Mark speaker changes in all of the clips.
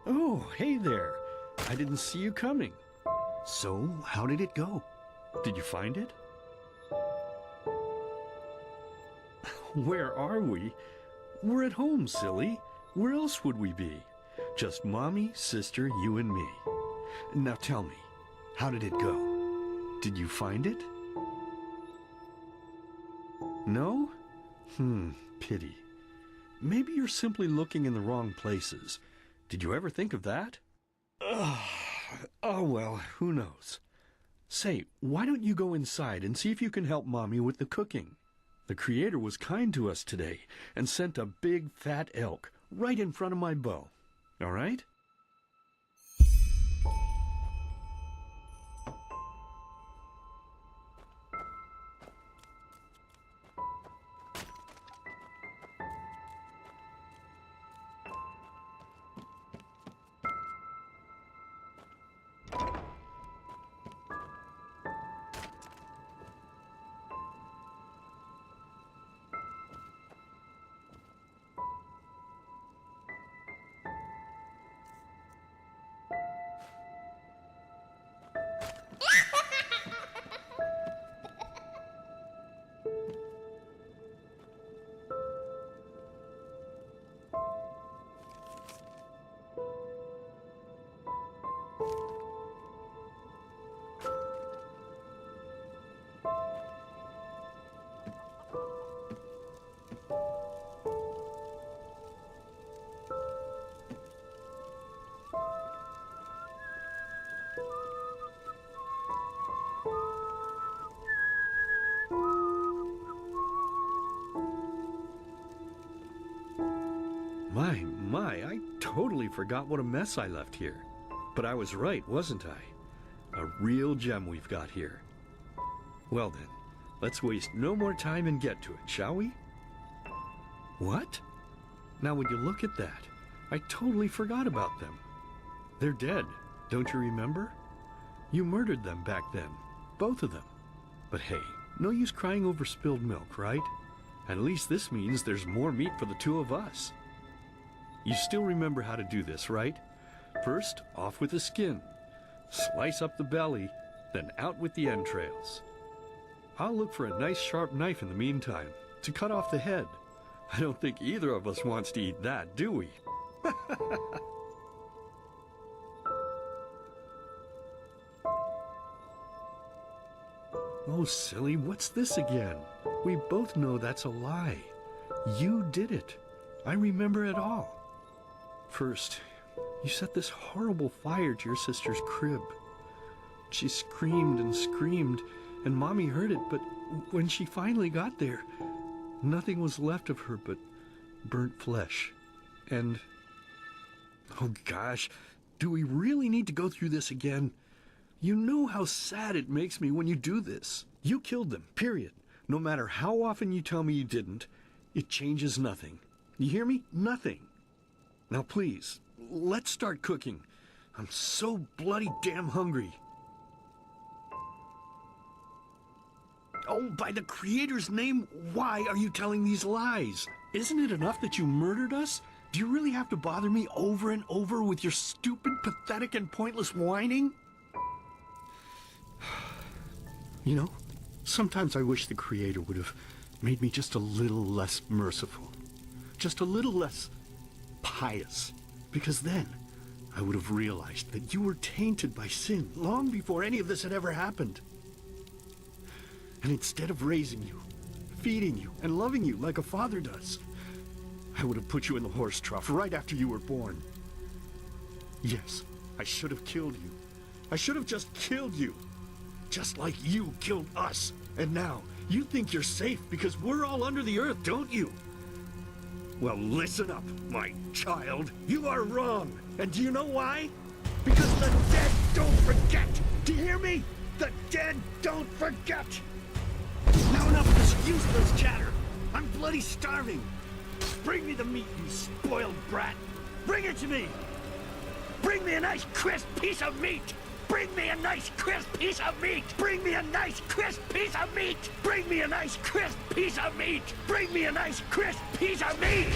Speaker 1: Oh, hey there. I didn't see you coming. So, how did it go? Did you find it? Where are we? We're at home, silly. Where else would we be? Just Mommy, sister, you and me. Now tell me, how did it go? Did you find it? No? Pity. Maybe you're simply looking in the wrong places. Did you ever think of that? Oh, well, who knows? Say, why don't you go inside and see if you can help Mommy with the cooking? The Creator was kind to us today and sent a big fat elk right in front of my bow. All right? My, I totally forgot what a mess I left here. But I was right, wasn't I? A real gem we've got here. Well then, let's waste no more time and get to it, shall we? What? Now would you look at that? I totally forgot about them. They're dead, don't you remember? You murdered them back then, both of them. But hey, no use crying over spilled milk, right? At least this means there's more meat for the two of us. You still remember how to do this, right? First, off with the skin. Slice up the belly, then out with the entrails. I'll look for a nice sharp knife in the meantime to cut off the head. I don't think either of us wants to eat that, do we? Oh, silly, what's this again? We both know that's a lie. You did it. I remember it all. First, you set this horrible fire to your sister's crib. She screamed and screamed, and Mommy heard it, but when she finally got there, nothing was left of her but burnt flesh. And, oh gosh, do we really need to go through this again? You know how sad it makes me when you do this. You killed them, period. No matter how often you tell me you didn't, it changes nothing. You hear me? Nothing. Now please, let's start cooking. I'm so bloody damn hungry. Oh, by the Creator's name, why are you telling these lies? Isn't it enough that you murdered us? Do you really have to bother me over and over with your stupid, pathetic, and pointless whining? You know, sometimes I wish the Creator would have made me just a little less merciful. Just a little less pious. Because then I would have realized that you were tainted by sin long before any of this had ever happened. And instead of raising you, feeding you, and loving you like a father does, I would have put you in the horse trough right after you were born. Yes, I should have killed you. I should have just killed you. Just like you killed us. And now, you think you're safe because we're all under the earth, don't you? Well, listen up, my child. You are wrong. And do you know why? Because the dead don't forget. Do you hear me? The dead don't forget. Now enough of this useless chatter. I'm bloody starving. Bring me the meat, you spoiled brat. Bring it to me. Bring me a nice crisp piece of meat. Bring me a nice crisp piece of meat. Bring me a nice crisp piece of meat. Bring me a nice crisp piece of meat. Bring me a nice crisp piece of meat.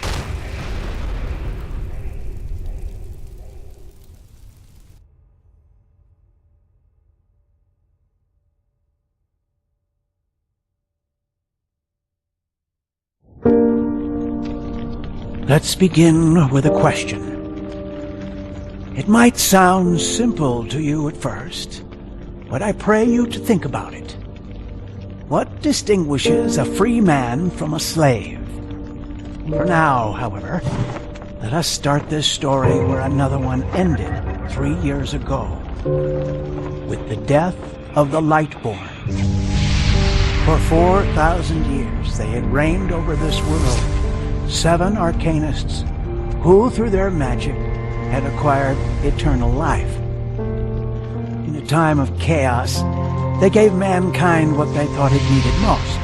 Speaker 2: Let's begin with a question. It might sound simple to you at first, but I pray you to think about it. What distinguishes a free man from a slave? For now, however, let us start this story where another one ended 3 years ago, with the death of the Lightborn. For 4,000 years they had reigned over this world, 7 arcanists who, through their magic, had acquired eternal life. In a time of chaos, they gave mankind what they thought it needed most,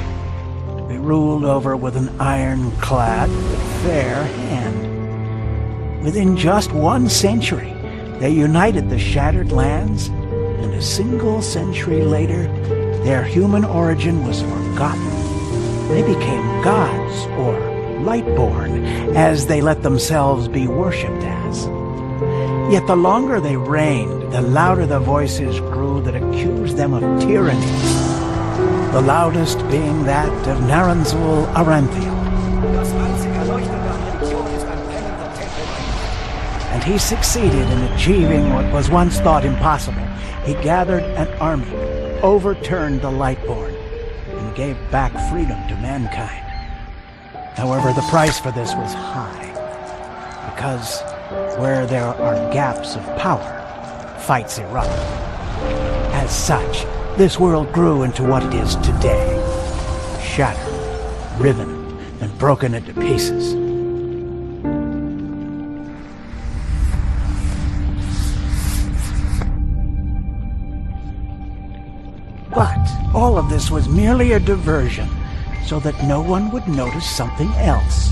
Speaker 2: to be ruled over with an ironclad but fair hand. Within just 1 century, they united the shattered lands, and a single century later, their human origin was forgotten. They became gods, or Lightborn, as they let themselves be worshipped as. Yet the longer they reigned, the louder the voices grew that accused them of tyranny, the loudest being that of Naranzul Aranthiel. And he succeeded in achieving what was once thought impossible. He gathered an army, overturned the Lightborn, and gave back freedom to mankind. However, the price for this was high, because where there are gaps of power, fights erupt. As such, this world grew into what it is today, shattered, riven, and broken into pieces. But all of this was merely a diversion, so that no one would notice something else.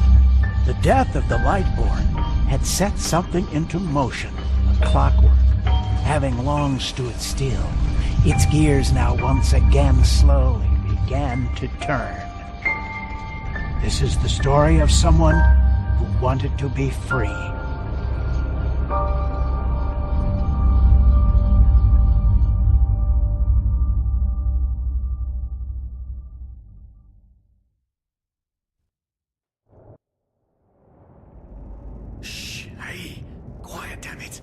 Speaker 2: The death of the Lightborn had set something into motion, a clockwork, having long stood still. Its gears now once again slowly began to turn. This is the story of someone who wanted to be free.
Speaker 1: Hey, quiet, damn it.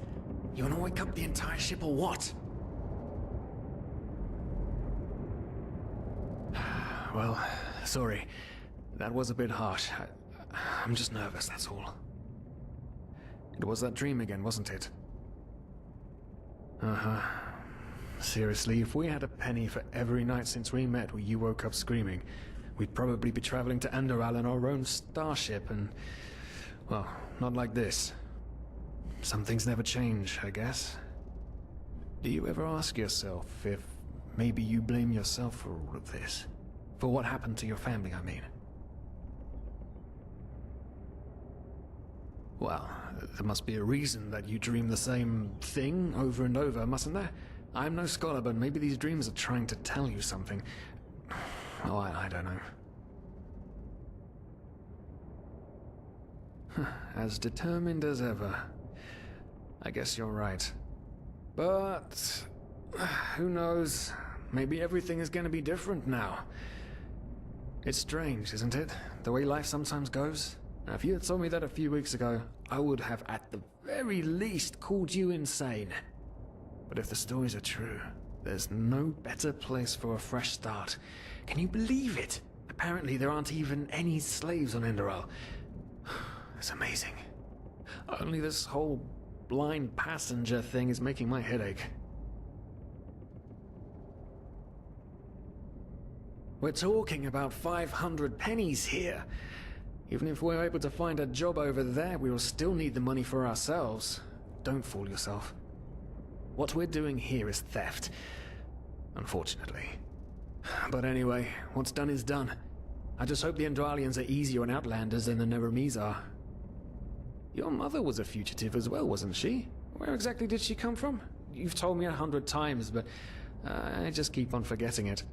Speaker 1: You wanna wake up the entire ship or what?
Speaker 3: Well, sorry. That was a bit harsh. I'm just nervous, that's all. It was that dream again, wasn't it? Uh-huh. Seriously, if we had a penny for every night since we met where you woke up screaming, we'd probably be traveling to Enderal in our own starship and... well, not like this. Some things never change, I guess. Do you ever ask yourself if maybe you blame yourself for all of this? For what happened to your family, I mean? Well, there must be a reason that you dream the same thing over and over, mustn't there? I'm no scholar, but maybe these dreams are trying to tell you something. Oh, I don't know. As determined as ever. I guess you're right. But who knows? Maybe everything is going to be different now. It's strange, isn't it? The way life sometimes goes. Now, if you had told me that a few weeks ago, I would have at the very least called you insane. But if the stories are true, there's no better place for a fresh start. Can you believe it? Apparently there aren't even any slaves on Enderal. It's amazing. Only this whole blind passenger thing is making my head ache. We're talking about 500 pennies here. Even if we're able to find a job over there, we will still need the money for ourselves. Don't fool yourself. What we're doing here is theft. Unfortunately. But anyway, what's done is done. I just hope the Andralians are easier on Outlanders than the Neremes are. Your mother was a fugitive as well, wasn't she? Where exactly did she come from? You've told me 100 times, but I just keep on forgetting it.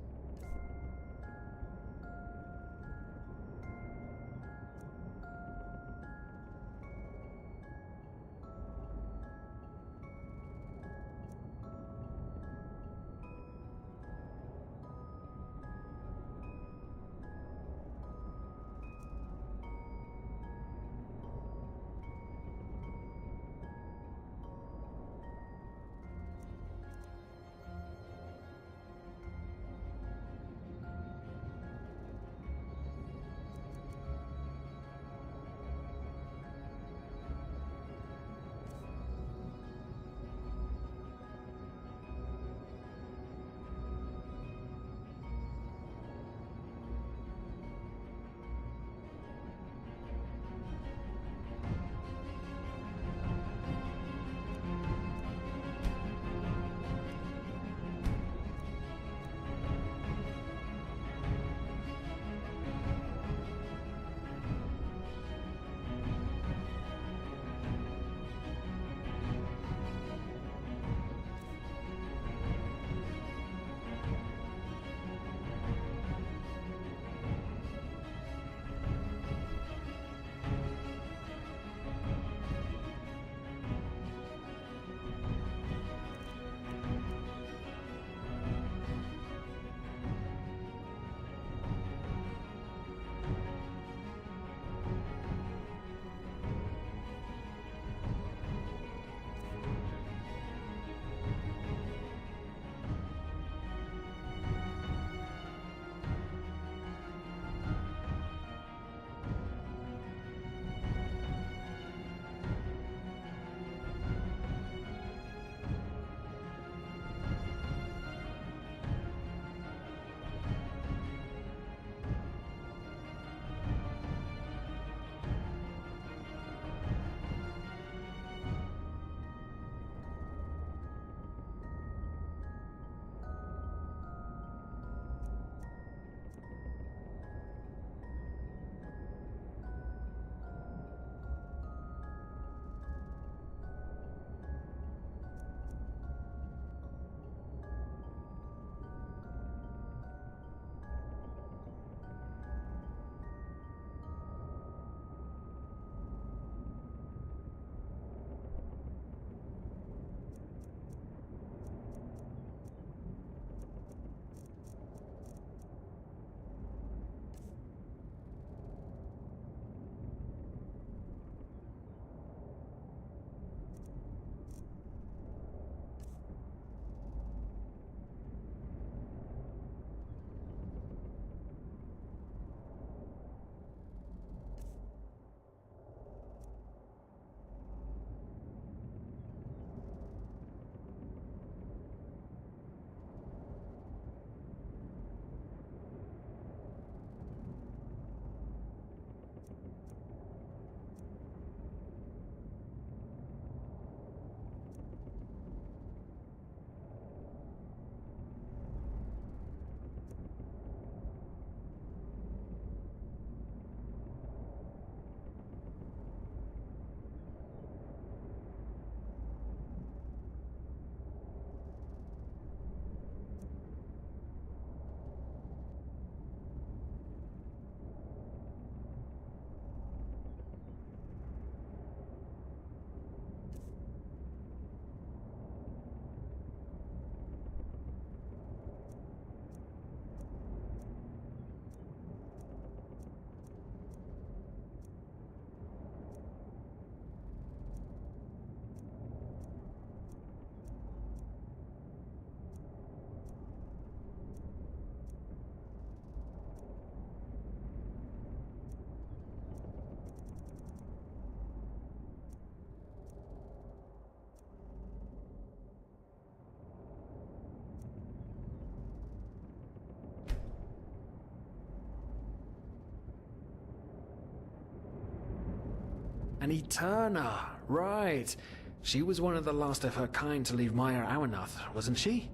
Speaker 3: An Eterna, right. She was one of the last of her kind to leave Maya Awanath, wasn't she?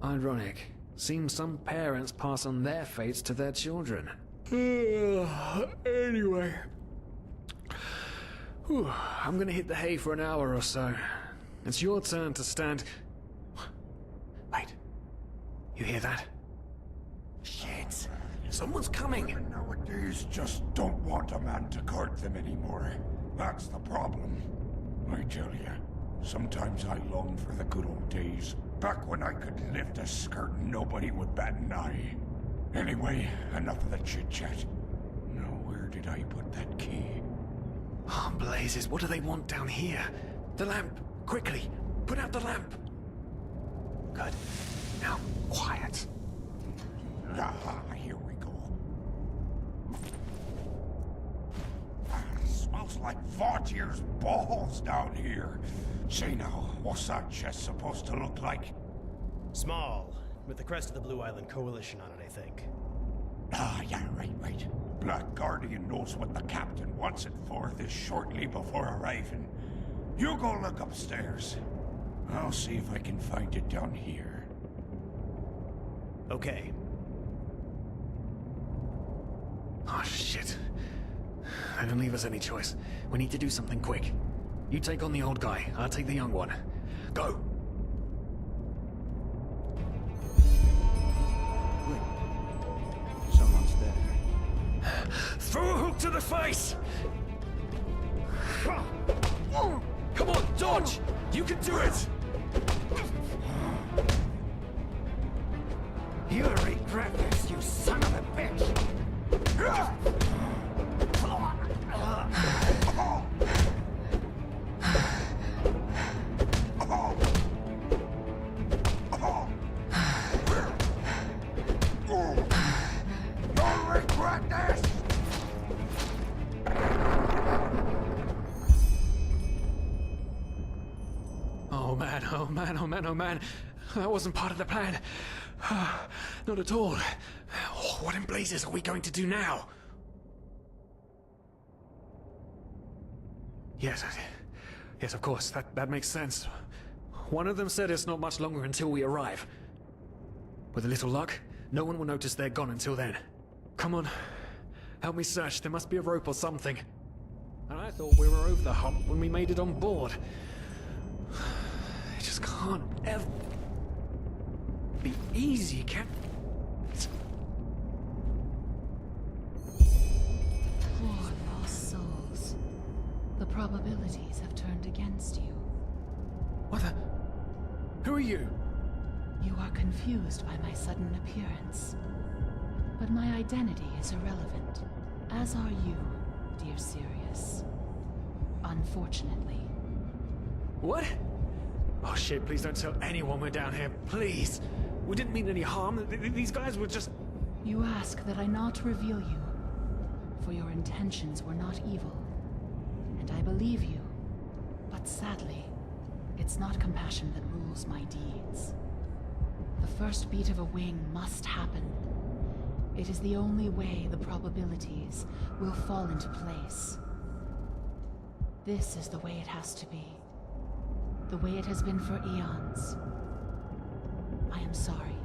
Speaker 3: Ironic. Seems some parents pass on their fates to their children. Anyway. Whew, I'm gonna hit the hay for an hour or so. It's your turn to stand... Wait. You hear that? Shit. Someone's coming.
Speaker 4: Women nowadays just don't want a man to guard them anymore. That's the problem. I tell you, sometimes I long for the good old days. Back when I could lift a skirt and nobody would bat an eye. Anyway, enough of the chit-chat. Now, where did I put that key?
Speaker 3: Oh, blazes, what do they want down here? The lamp! Quickly! Put out the lamp! Good. Now, quiet.
Speaker 4: Aha, here we go. Smells like Vaughtier's balls down here. Say now, what's that chest supposed to look like?
Speaker 5: Small, with the crest of the Blue Island Coalition on it, I think.
Speaker 4: Ah, yeah, right. Black Guardian knows what the captain wants it for this shortly before arriving. You go look upstairs. I'll see if I can find it down here.
Speaker 5: Okay.
Speaker 3: Oh, shit. They don't leave us any choice. We need to do something quick. You take on the old guy, I'll take the young one. Go!
Speaker 4: Wait. Someone's there.
Speaker 3: Throw a hook to the face! Come on, dodge! You can do it!
Speaker 4: You regret this, you son of a bitch! You'll regret this!
Speaker 3: Oh man. That wasn't part of the plan. Not at all. What in blazes are we going to do now? Yes, of course. That makes sense. One of them said it's not much longer until we arrive. With a little luck, no one will notice they're gone until then. Come on. Help me search. There must be a rope or something. And I thought we were over the hump when we made it on board. It just can't ever be easy, can it?
Speaker 6: Poor lost souls. The probabilities have turned against you.
Speaker 3: What the? Who are you?
Speaker 6: You are confused by my sudden appearance. But my identity is irrelevant, as are you, dear Sirius. Unfortunately.
Speaker 3: What? Oh shit, please don't tell anyone we're down here, please. We didn't mean any harm. These guys were just...
Speaker 6: You ask that I not reveal you, for your intentions were not evil. And I believe you. But sadly, it's not compassion that rules my deeds. The first beat of a wing must happen. It is the only way the probabilities will fall into place. This is the way it has to be. The way it has been for eons. I am sorry.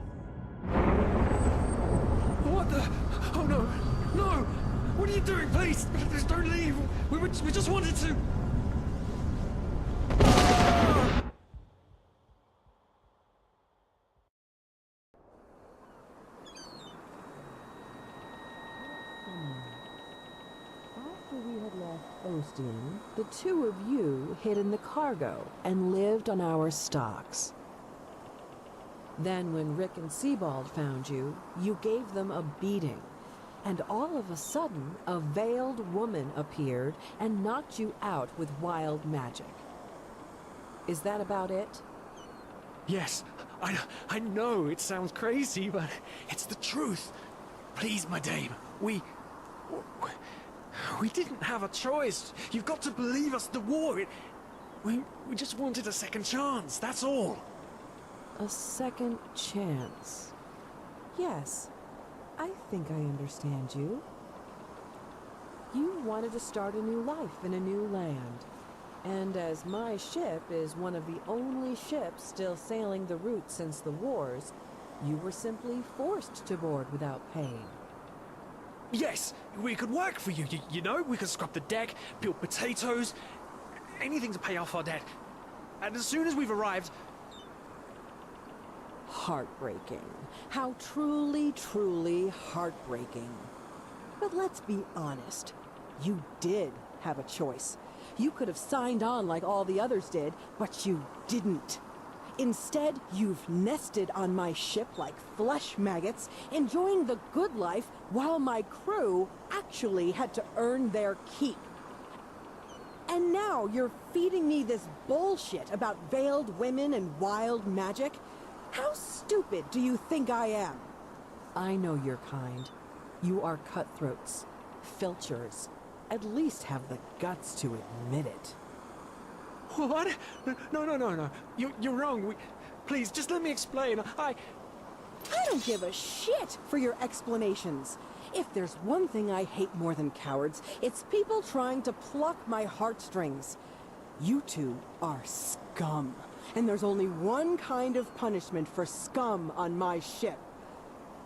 Speaker 3: What the? Oh no! No! What are you doing? Please! Please don't leave! We just wanted to...
Speaker 7: After we had left Ostian, the two of you hid in the cargo and lived on our stocks. Then when Rick and Sebald found you, you gave them a beating. And all of a sudden, a veiled woman appeared and knocked you out with wild magic. Is that about it?
Speaker 3: Yes, I know it sounds crazy, but it's the truth. Please, my dame, we didn't have a choice. You've got to believe us, the war, we just wanted a second chance, that's all.
Speaker 7: A second chance. Yes, I think I understand you. You wanted to start a new life in a new land. And as my ship is one of the only ships still sailing the route since the wars, you were simply forced to board without paying.
Speaker 8: Yes, we could work for you, you know? We could scrub the deck, peel potatoes, anything to pay off our debt. And as soon as we've arrived...
Speaker 7: Heartbreaking. How truly, truly heartbreaking. But let's be honest. You did have a choice. You could have signed on like all the others did, but you didn't. Instead, you've nested on my ship like flesh maggots, enjoying the good life while my crew actually had to earn their keep. And now you're feeding me this bullshit about veiled women and wild magic? How stupid do you think I am? I know your kind. You are cutthroats, filchers. At least have the guts to admit it.
Speaker 8: What? No. You're wrong. Please, just let me explain. I
Speaker 7: don't give a shit for your explanations. If there's one thing I hate more than cowards, it's people trying to pluck my heartstrings. You two are scum. And there's only one kind of punishment for scum on my ship.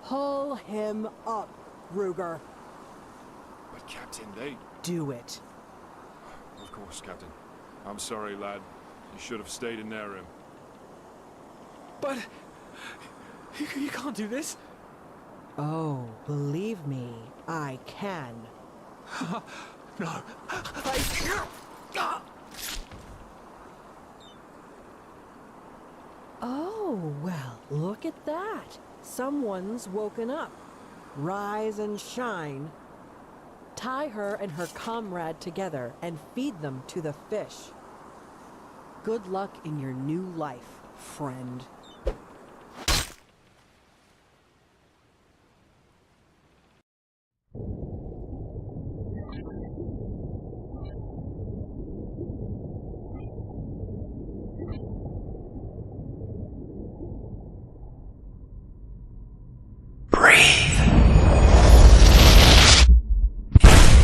Speaker 7: Pull him up, Ruger.
Speaker 9: But Captain, they...
Speaker 7: Do it.
Speaker 9: Of course, Captain. I'm sorry, lad. You should have stayed in their room.
Speaker 8: But... You can't do this.
Speaker 7: Oh, believe me, I can.
Speaker 8: No.
Speaker 7: Oh, well, look at that. Someone's woken up. Rise and shine. Tie her and her comrade together and feed them to the fish. Good luck in your new life, friend.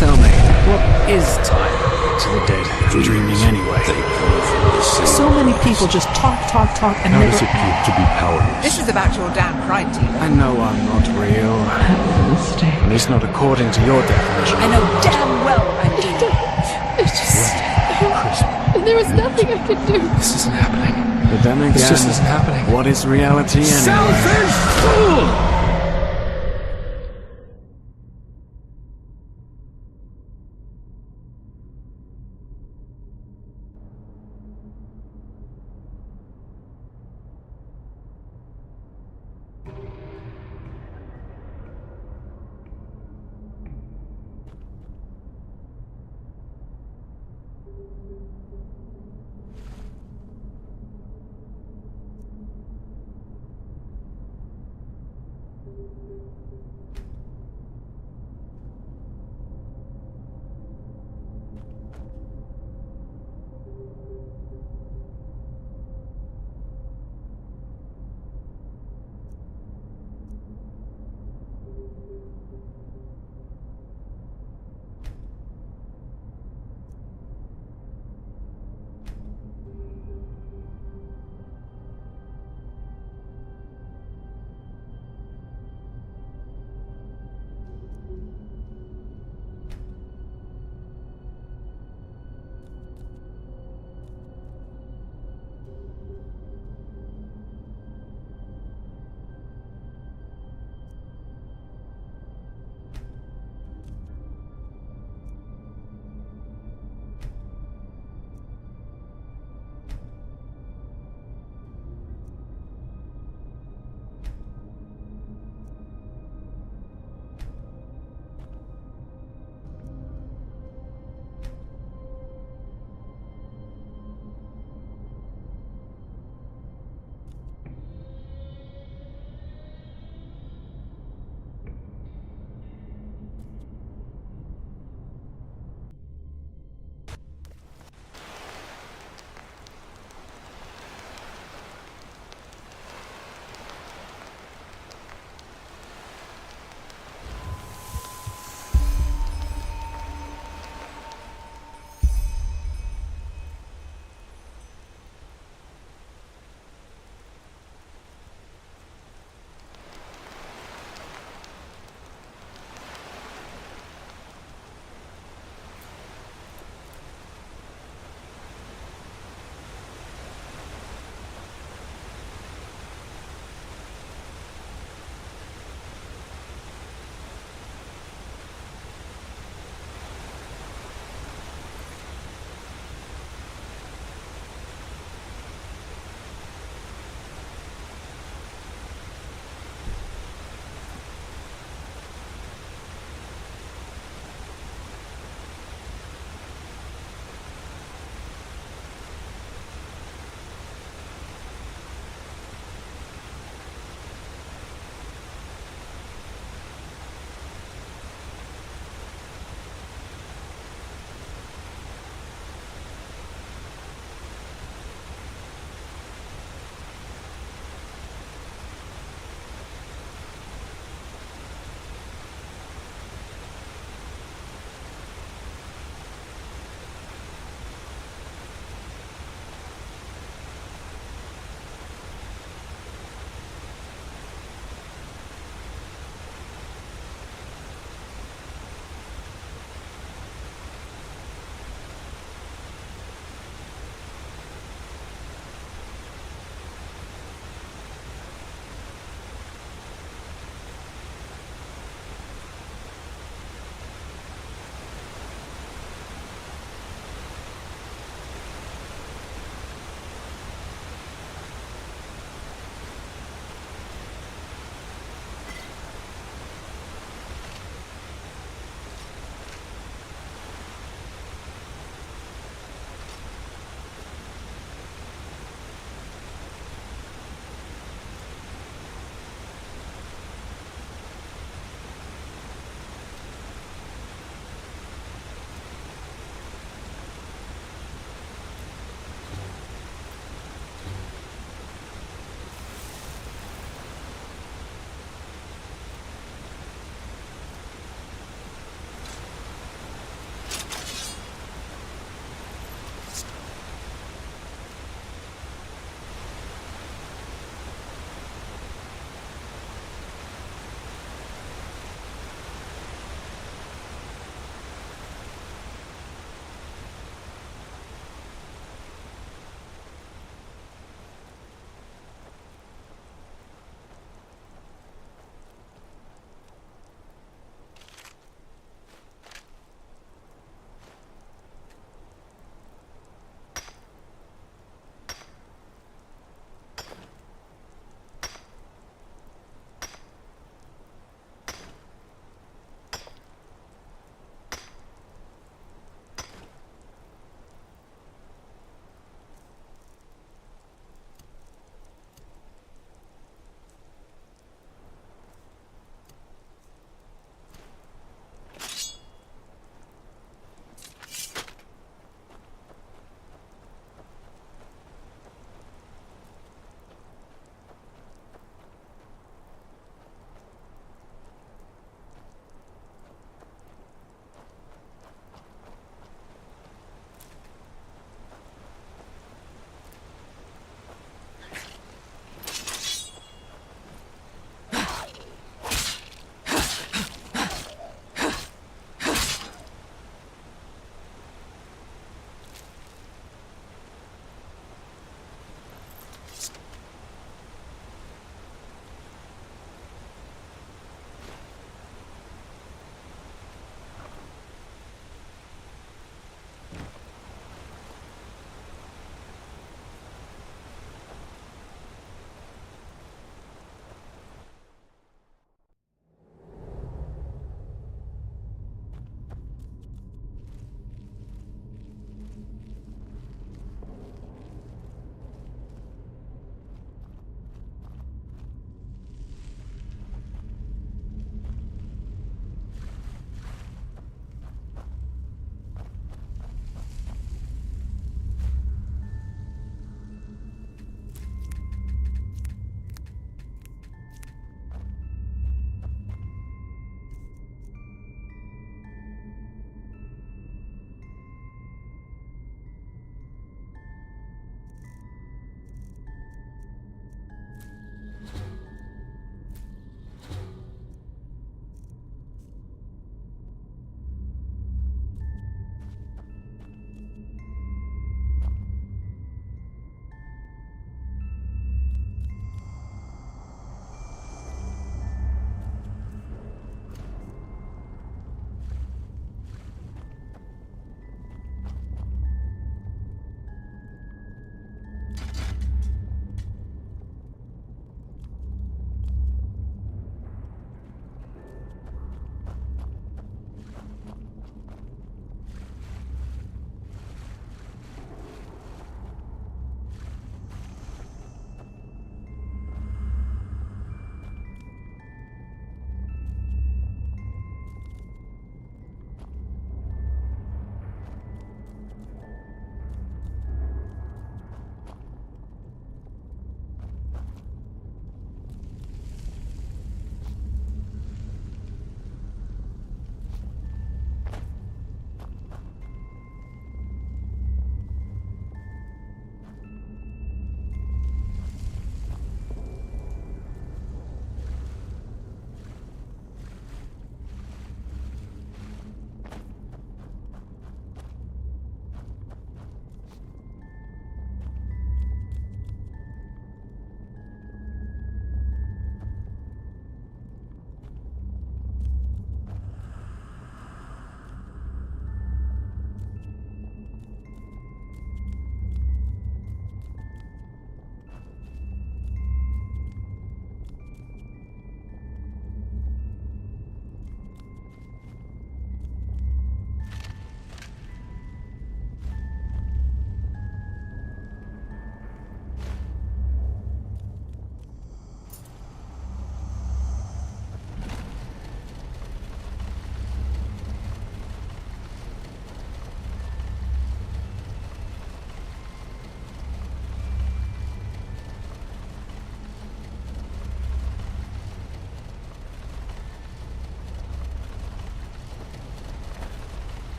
Speaker 3: Tell me, what is time actually dead? Dreaming anyway.
Speaker 2: So many people just talk, and
Speaker 10: How
Speaker 2: never
Speaker 10: does it feel to be powerless?
Speaker 11: This is about your damn pride, Team.
Speaker 3: I know I'm not real. At least not according to your definition.
Speaker 11: I know damn well I'm doing.
Speaker 6: It's just... There was nothing I could do.
Speaker 3: This isn't happening. But then again,
Speaker 8: This just isn't happening.
Speaker 3: What is reality anyway?
Speaker 8: Selfish fool!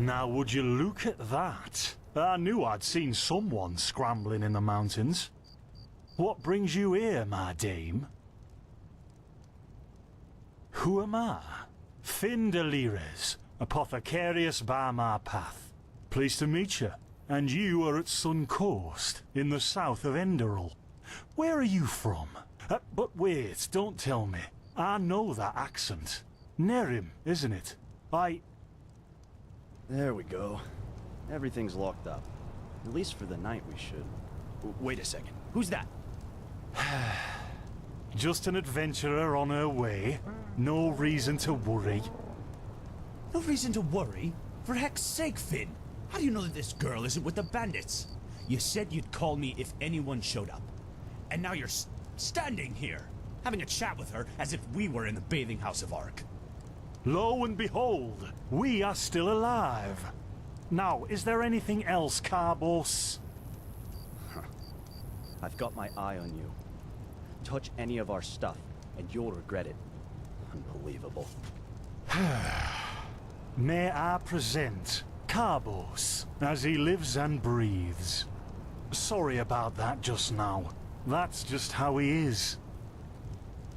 Speaker 10: Now would you look at that? I knew I'd seen someone scrambling in the mountains. What brings you here, my dame? Who am I? Finn de Lires, apothecarius by my path. Pleased to meet you. And you are at Sun Coast, in the south of Enderall. Where are you from? But wait, don't tell me. I know that accent. Nerim, isn't it?
Speaker 12: There we go. Everything's locked up. At least for the night we should.
Speaker 8: Wait a second. Who's that?
Speaker 10: Just an adventurer on her way. No reason to worry.
Speaker 13: No reason to worry? For heck's sake, Finn! How do you know that this girl isn't with the bandits? You said you'd call me if anyone showed up. And now you're standing here, having a chat with her as if we were in the bathing house of Ark.
Speaker 10: Lo and behold, we are still alive. Now, is there anything else, Carbos?
Speaker 12: I've got my eye on you. Touch any of our stuff, and you'll regret it. Unbelievable.
Speaker 10: May I present Carbos, as he lives and breathes. Sorry about that just now. That's just how he is.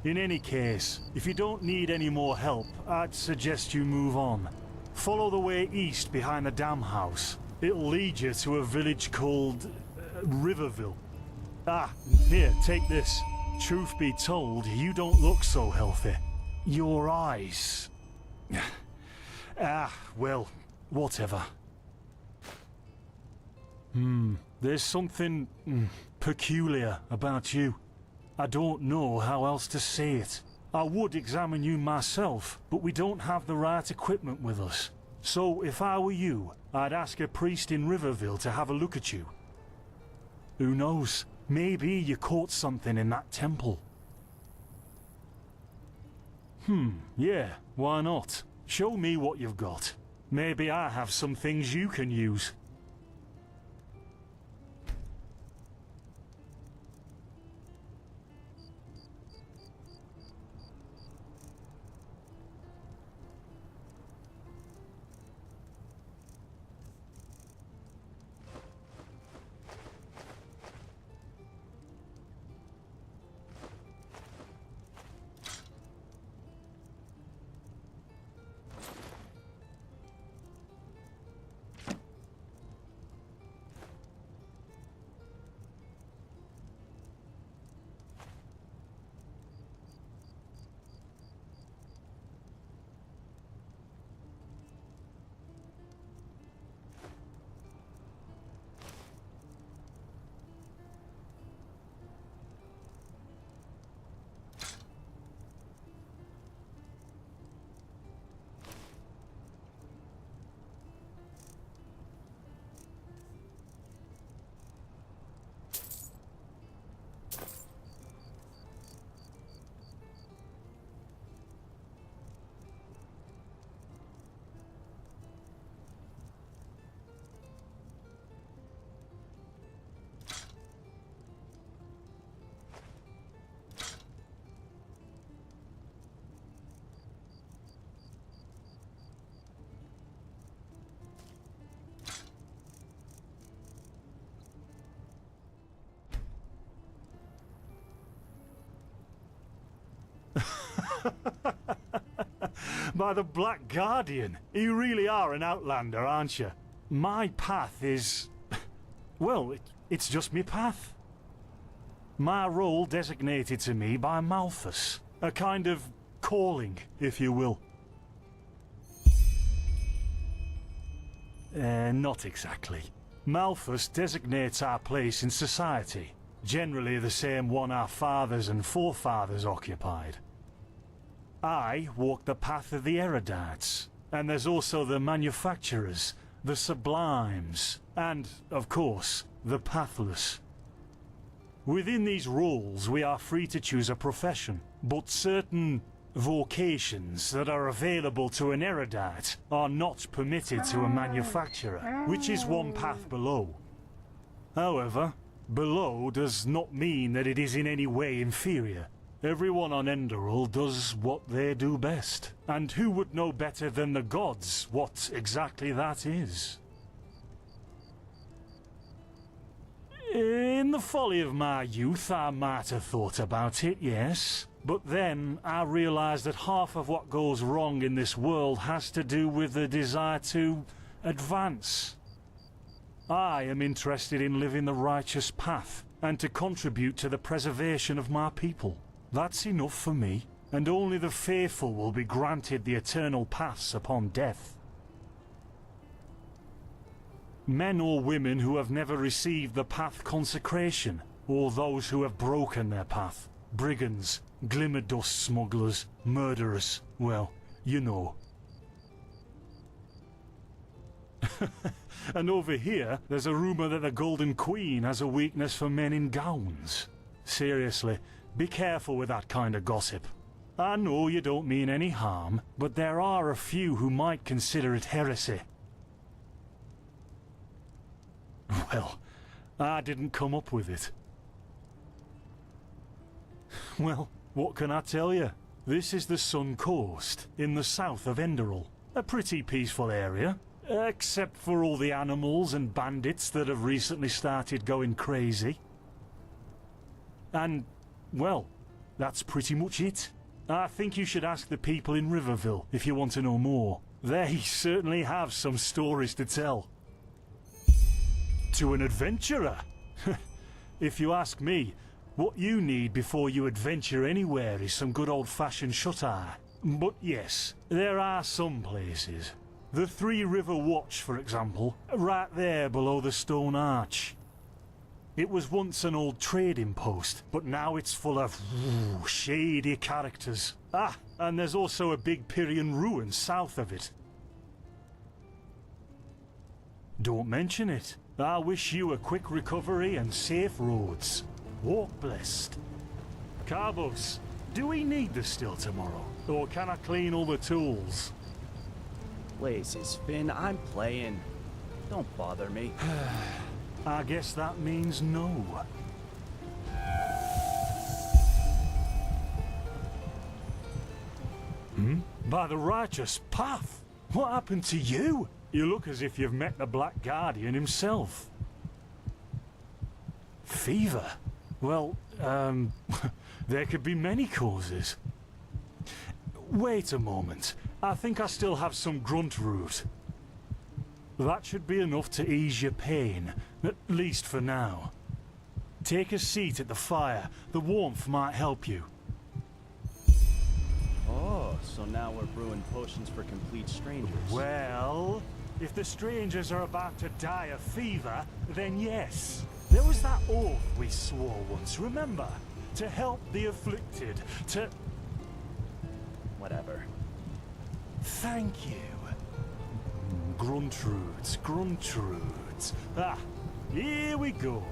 Speaker 10: In any case, if you don't need any more help, I'd suggest you move on. Follow the way east behind the dam house. It'll lead you to a village called Riverville. Ah, here, take this. Truth be told, you don't look so healthy. Your eyes... well, whatever. There's something peculiar about you. I don't know how else to say it. I would examine you myself, but we don't have the right equipment with us. So if I were you, I'd ask a priest in Riverville to have a look at you. Who knows? Maybe you caught something in that temple. Yeah, why not? Show me what you've got. Maybe I have some things you can use. By the Black Guardian, you really are an outlander, aren't you? My path is... well, it's just me path. My role designated to me by Malthus. A kind of calling, if you will. Not exactly. Malthus designates our place in society. Generally the same one our fathers and forefathers occupied. I walk the path of the erudites, and there's also the manufacturers, the sublimes, and, of course, the pathless. Within these roles we are free to choose a profession, but certain vocations that are available to an erudite are not permitted to a manufacturer, which is one path below. However, below does not mean that it is in any way inferior. Everyone on Enderal does what they do best. And who would know better than the gods what exactly that is? In the folly of my youth, I might have thought about it, yes. But then I realized that half of what goes wrong in this world has to do with the desire to advance. I am interested in living the righteous path and to contribute to the preservation of my people. That's enough for me, and only the faithful will be granted the eternal paths upon death. Men or women who have never received the path consecration, or those who have broken their path. Brigands, glimmer dust smugglers, murderers, well, you know. And over here, there's a rumor that the Golden Queen has a weakness for men in gowns. Seriously, be careful with that kind of gossip. I know you don't mean any harm, but there are a few who might consider it heresy. Well, I didn't come up with it. Well, what can I tell you? This is the Sun Coast, in the south of Enderal. A pretty peaceful area, except for all the animals and bandits that have recently started going crazy. And, well, that's pretty much it. I think you should ask the people in Riverville if you want to know more. They certainly have some stories to tell. To an adventurer? If you ask me, what you need before you adventure anywhere is some good old-fashioned shut-eye. But yes, there are some places. The Three River Watch, for example, right there below the stone arch. It was once an old trading post, but now it's full of shady characters. Ah, and there's also a big Pyrian ruin south of it. Don't mention it. I wish you a quick recovery and safe roads. Walk blessed. Carbos, do we need the still tomorrow? Or can I clean all the tools?
Speaker 12: Places, Finn, I'm playing. Don't bother me.
Speaker 10: I guess that means no. By the righteous path? What happened to you? You look as if you've met the Black Guardian himself. Fever? Well, there could be many causes. Wait a moment. I think I still have some grunt root. That should be enough to ease your pain, at least for now. Take a seat at the fire. The warmth might help you.
Speaker 12: Oh, so now we're brewing potions for complete strangers.
Speaker 10: Well, if the strangers are about to die of fever, then yes. There was that oath we swore once, remember? To help the afflicted, to...
Speaker 12: Whatever.
Speaker 10: Thank you. Gruntroods, Gruntroods. Ah, here we go.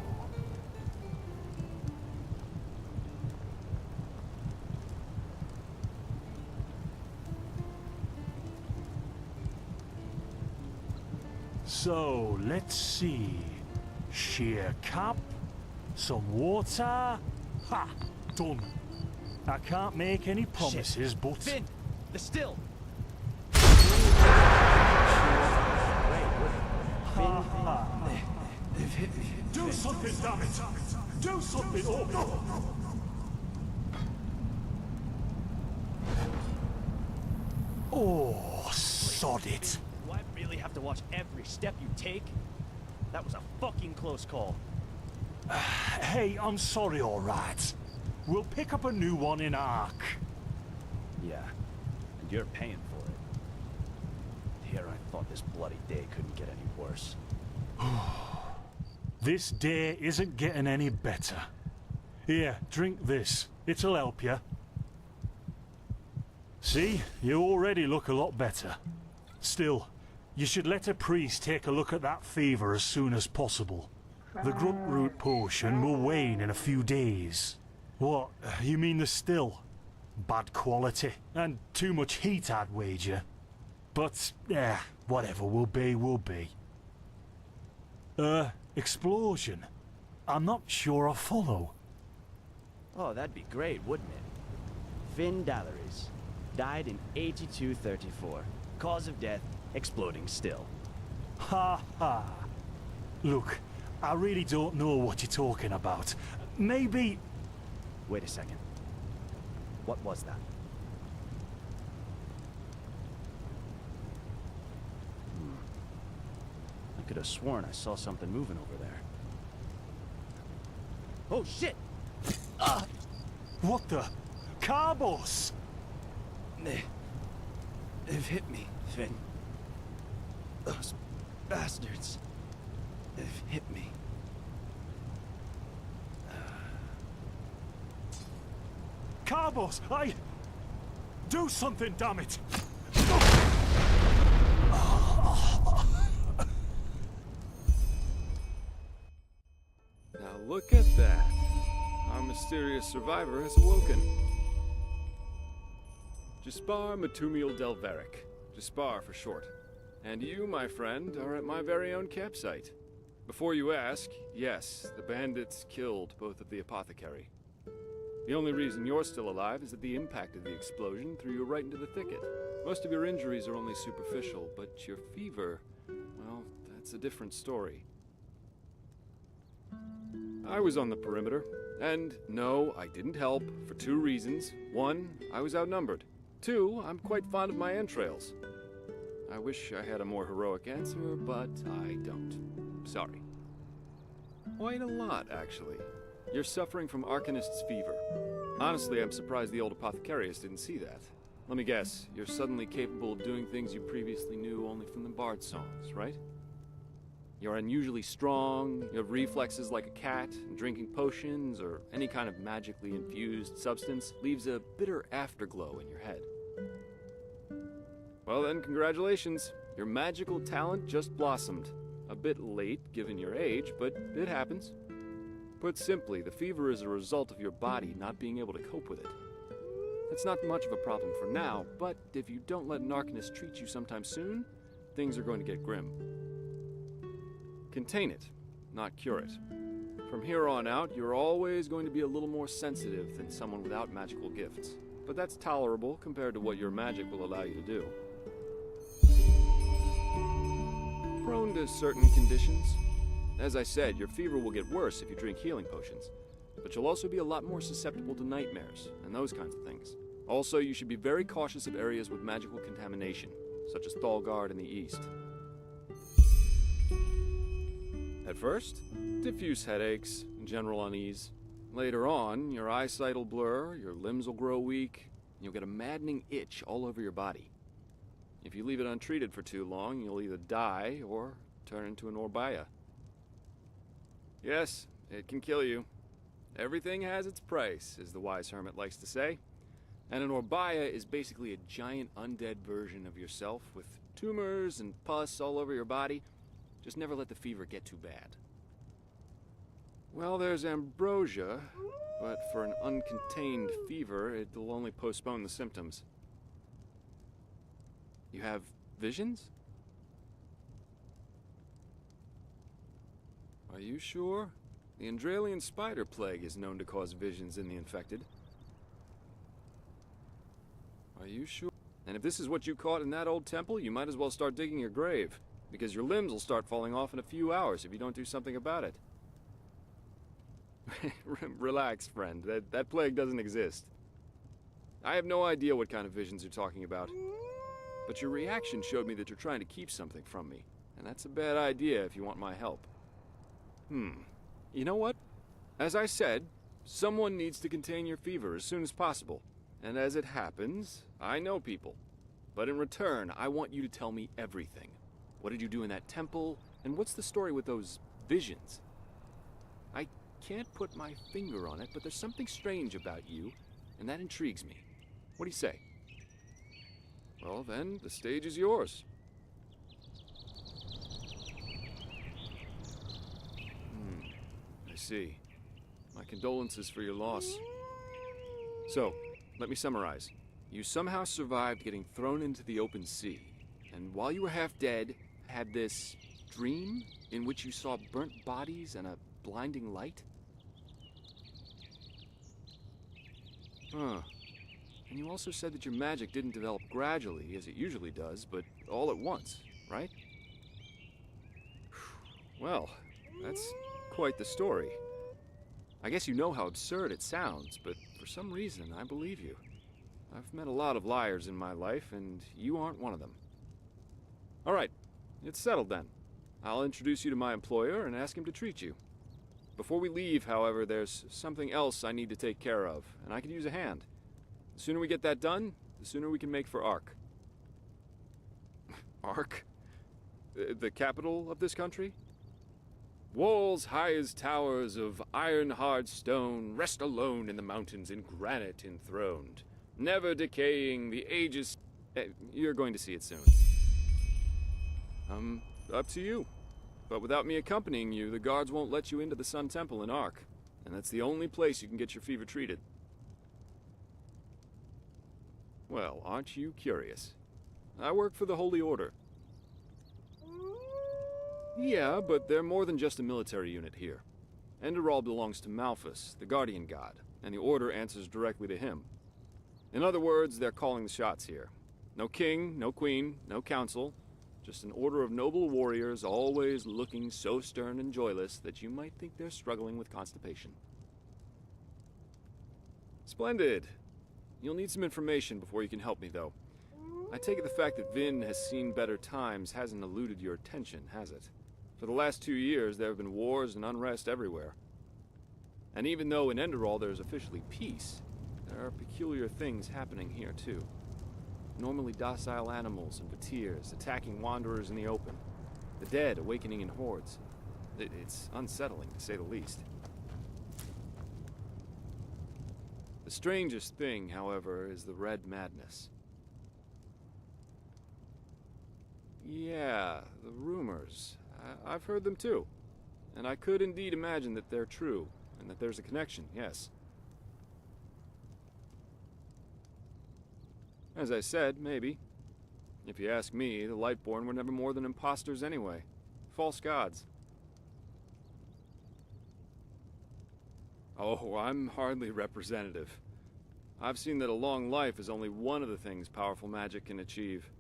Speaker 10: So, let's see. Sheer cap, some water. Ha! Done. I can't make any promises,
Speaker 12: Shit.
Speaker 10: but...
Speaker 12: Finn! The still!
Speaker 10: Do something, damn it! Do something! Oh, no! Oh, sod it!
Speaker 12: Do I really have to watch every step you take? That was a fucking close call.
Speaker 10: Hey, I'm sorry, alright. We'll pick up a new one in Ark.
Speaker 12: Yeah, and you're paying for it. Here I thought this bloody day couldn't get any worse.
Speaker 10: This day isn't getting any better. Here, drink this. It'll help you. See? You already look a lot better. Still, you should let a priest take a look at that fever as soon as possible. The grunt root potion will wane in a few days. What? You mean the still? Bad quality. And too much heat, I'd wager. But, whatever will be, will be. Explosion? I'm not sure I follow.
Speaker 12: Oh, that'd be great, wouldn't it? Finn Dalaris. Died in 8234. Cause of death, exploding still.
Speaker 10: Ha ha. Look, I really don't know what you're talking about. Maybe...
Speaker 12: Wait a second. What was that? I could have sworn I saw something moving over there. Oh shit!
Speaker 10: What the? Carbos!
Speaker 12: They've hit me, Finn. Those bastards. They've hit me.
Speaker 10: Carbos, do something, damn it!
Speaker 9: Now look at that. Our mysterious survivor has awoken. Jaspar Matumiel Delveric. Jaspar for short. And you, my friend, are at my very own campsite. Before you ask, yes, the bandits killed both of the apothecary. The only reason you're still alive is that the impact of the explosion threw you right into the thicket. Most of your injuries are only superficial, but your fever, well, that's a different story. I was on the perimeter, and no, I didn't help, for two reasons. One, I was outnumbered. Two, I'm quite fond of my entrails. I wish I had a more heroic answer, but I don't. Sorry. Quite a lot, actually. You're suffering from Arcanist's fever. Honestly, I'm surprised the old apothecarius didn't see that. Let me guess, you're suddenly capable of doing things you previously knew only from the bard songs, right? You're unusually strong, you have reflexes like a cat, and drinking potions or any kind of magically infused substance leaves a bitter afterglow in your head. Well then, congratulations. Your magical talent just blossomed. A bit late, given your age, but it happens. Put simply, the fever is a result of your body not being able to cope with it. It's not much of a problem for now, but if you don't let an Arcanist treat you sometime soon, things are going to get grim. Contain it, not cure it. From here on out, you're always going to be a little more sensitive than someone without magical gifts. But that's tolerable compared to what your magic will allow you to do. Prone to certain conditions. As I said, your fever will get worse if you drink healing potions. But you'll also be a lot more susceptible to nightmares and those kinds of things. Also, you should be very cautious of areas with magical contamination, such as Thalgard in the east. At first, diffuse headaches, general unease. Later on, your eyesight will blur, your limbs will grow weak, and you'll get a maddening itch all over your body. If you leave it untreated for too long, you'll either die or turn into an Orbaya. Yes, it can kill you. Everything has its price, as the wise hermit likes to say. And an Orbaya is basically a giant undead version of yourself with tumors and pus all over your body. Just never let the fever get too bad. Well, there's ambrosia, but for an uncontained fever, it'll only postpone the symptoms. You have visions? Are you sure? The Andralian spider plague is known to cause visions in the infected. Are you sure? And if this is what you caught in that old temple, you might as well start digging your grave, because your limbs will start falling off in a few hours if you don't do something about it. Relax, friend. That plague doesn't exist. I have no idea what kind of visions you're talking about. But your reaction showed me that you're trying to keep something from me, and that's a bad idea if you want my help. You know what? As I said, someone needs to contain your fever as soon as possible. And as it happens, I know people. But in return, I want you to tell me everything. What did you do in that temple? And what's the story with those visions? I can't put my finger on it, but there's something strange about you, and that intrigues me. What do you say? Well then, the stage is yours. I see. My condolences for your loss. So, let me summarize. You somehow survived getting thrown into the open sea, and while you were half dead, had this dream in which you saw burnt bodies and a blinding light? Huh. And you also said that your magic didn't develop gradually, as it usually does, but all at once, right? Well, that's quite the story. I guess you know how absurd it sounds, but for some reason, I believe you. I've met a lot of liars in my life, and you aren't one of them. All right, it's settled then. I'll introduce you to my employer and ask him to treat you. Before we leave, however, there's something else I need to take care of, and I could use a hand. The sooner we get that done, the sooner we can make for Ark. Ark? The capital of this country? Walls high as towers of iron-hard stone rest alone in the mountains in granite enthroned, never decaying, the ages... You're going to see it soon. Up to you. But without me accompanying you, the guards won't let you into the Sun Temple in Ark, and that's the only place you can get your fever treated. Well, aren't you curious? I work for the Holy Order. Yeah, but they're more than just a military unit here. Enderal belongs to Malphus, the guardian god, and the Order answers directly to him. In other words, they're calling the shots here. No king, no queen, no council, just an order of noble warriors always looking so stern and joyless that you might think they're struggling with constipation. Splendid. You'll need some information before you can help me, though. I take it the fact that Vin has seen better times hasn't eluded your attention, has it? For the last 2 years, there have been wars and unrest everywhere. And even though in Enderal there's officially peace, there are peculiar things happening here, too. Normally docile animals and fakirs attacking wanderers in the open. The dead awakening in hordes. It's unsettling, to say the least. The strangest thing, however, is the Red Madness. Yeah, the rumors. I've heard them too. And I could indeed imagine that they're true, and that there's a connection, yes. As I said, maybe. If you ask me, the Lightborn were never more than imposters anyway. False gods. Oh, I'm hardly representative. I've seen that a long life is only one of the things powerful magic can achieve.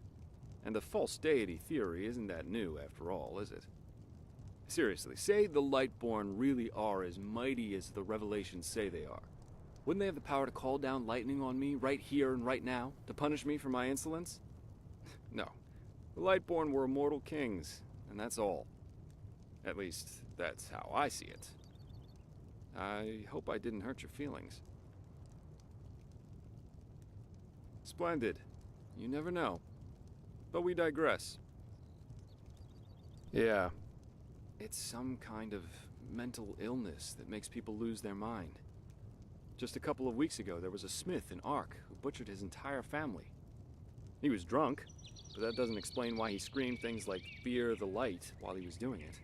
Speaker 9: And the false deity theory isn't that new, after all, is it? Seriously, say the Lightborn really are as mighty as the revelations say they are. Wouldn't they have the power to call down lightning on me right here and right now, to punish me for my insolence? No. The Lightborn were immortal kings, and that's all. At least, that's how I see it. I hope I didn't hurt your feelings. Splendid. You never know. But we digress. Yeah. It's some kind of mental illness that makes people lose their mind. Just a couple of weeks ago, there was a smith in Ark who butchered his entire family. He was drunk, but that doesn't explain why he screamed things like "Fear the light" while he was doing it.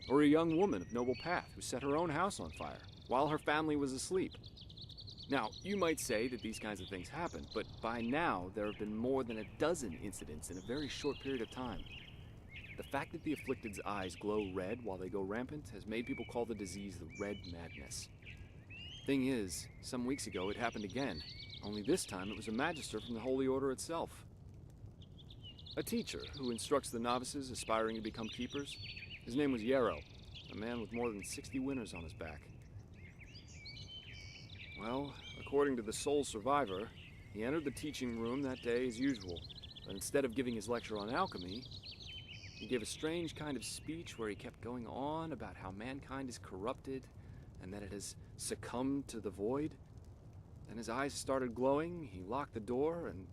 Speaker 9: Or a young woman of noble path who set her own house on fire while her family was asleep. Now, you might say that these kinds of things happen, but by now there have been more than a dozen incidents in a very short period of time. The fact that the afflicted's eyes glow red while they go rampant has made people call the disease the Red Madness. Thing is, some weeks ago it happened again, only this time it was a magister from the Holy Order itself. A teacher who instructs the novices aspiring to become keepers. His name was Yarrow, a man with more than 60 winners on his back. Well, according to the sole survivor, he entered the teaching room that day as usual, but instead of giving his lecture on alchemy, he gave a strange kind of speech where he kept going on about how mankind is corrupted and that it has succumbed to the void. Then his eyes started glowing, he locked the door, and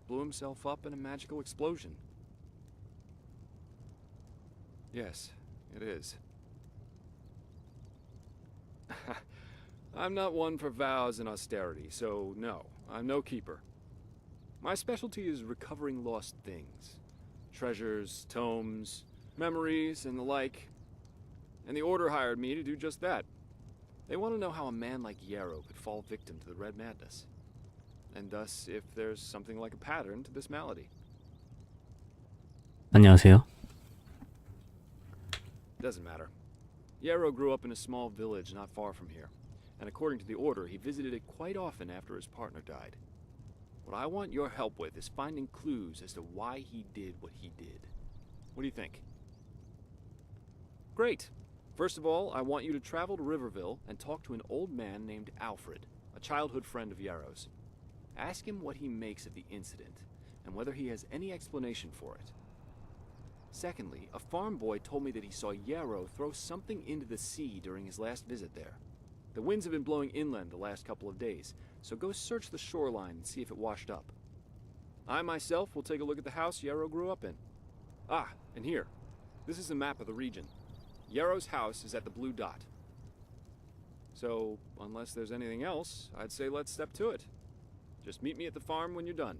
Speaker 9: blew himself up in a magical explosion. Yes, it is. I'm not one for vows and austerity, so no, I'm no keeper. My specialty is recovering lost things. Treasures, tomes, memories, and the like. And the Order hired me to do just that. They want to know how a man like Yarrow could fall victim to the Red Madness. And thus, if there's something like a pattern to this malady.
Speaker 14: 안녕하세요.
Speaker 9: Doesn't matter. Yarrow grew up in a small village not far from here. And according to the Order, he visited it quite often after his partner died. What I want your help with is finding clues as to why he did what he did. What do you think? Great. First of all, I want you to travel to Riverville and talk to an old man named Alfred, a childhood friend of Yarrow's. Ask him what he makes of the incident, and whether he has any explanation for it. Secondly, a farm boy told me that he saw Yarrow throw something into the sea during his last visit there. The winds have been blowing inland the last couple of days, so go search the shoreline and see if it washed up. I myself will take a look at the house Yarrow grew up in. Ah, and here. This is a map of the region. Yarrow's house is at the blue dot. So, unless there's anything else, I'd say let's step to it. Just meet me at the farm when you're done.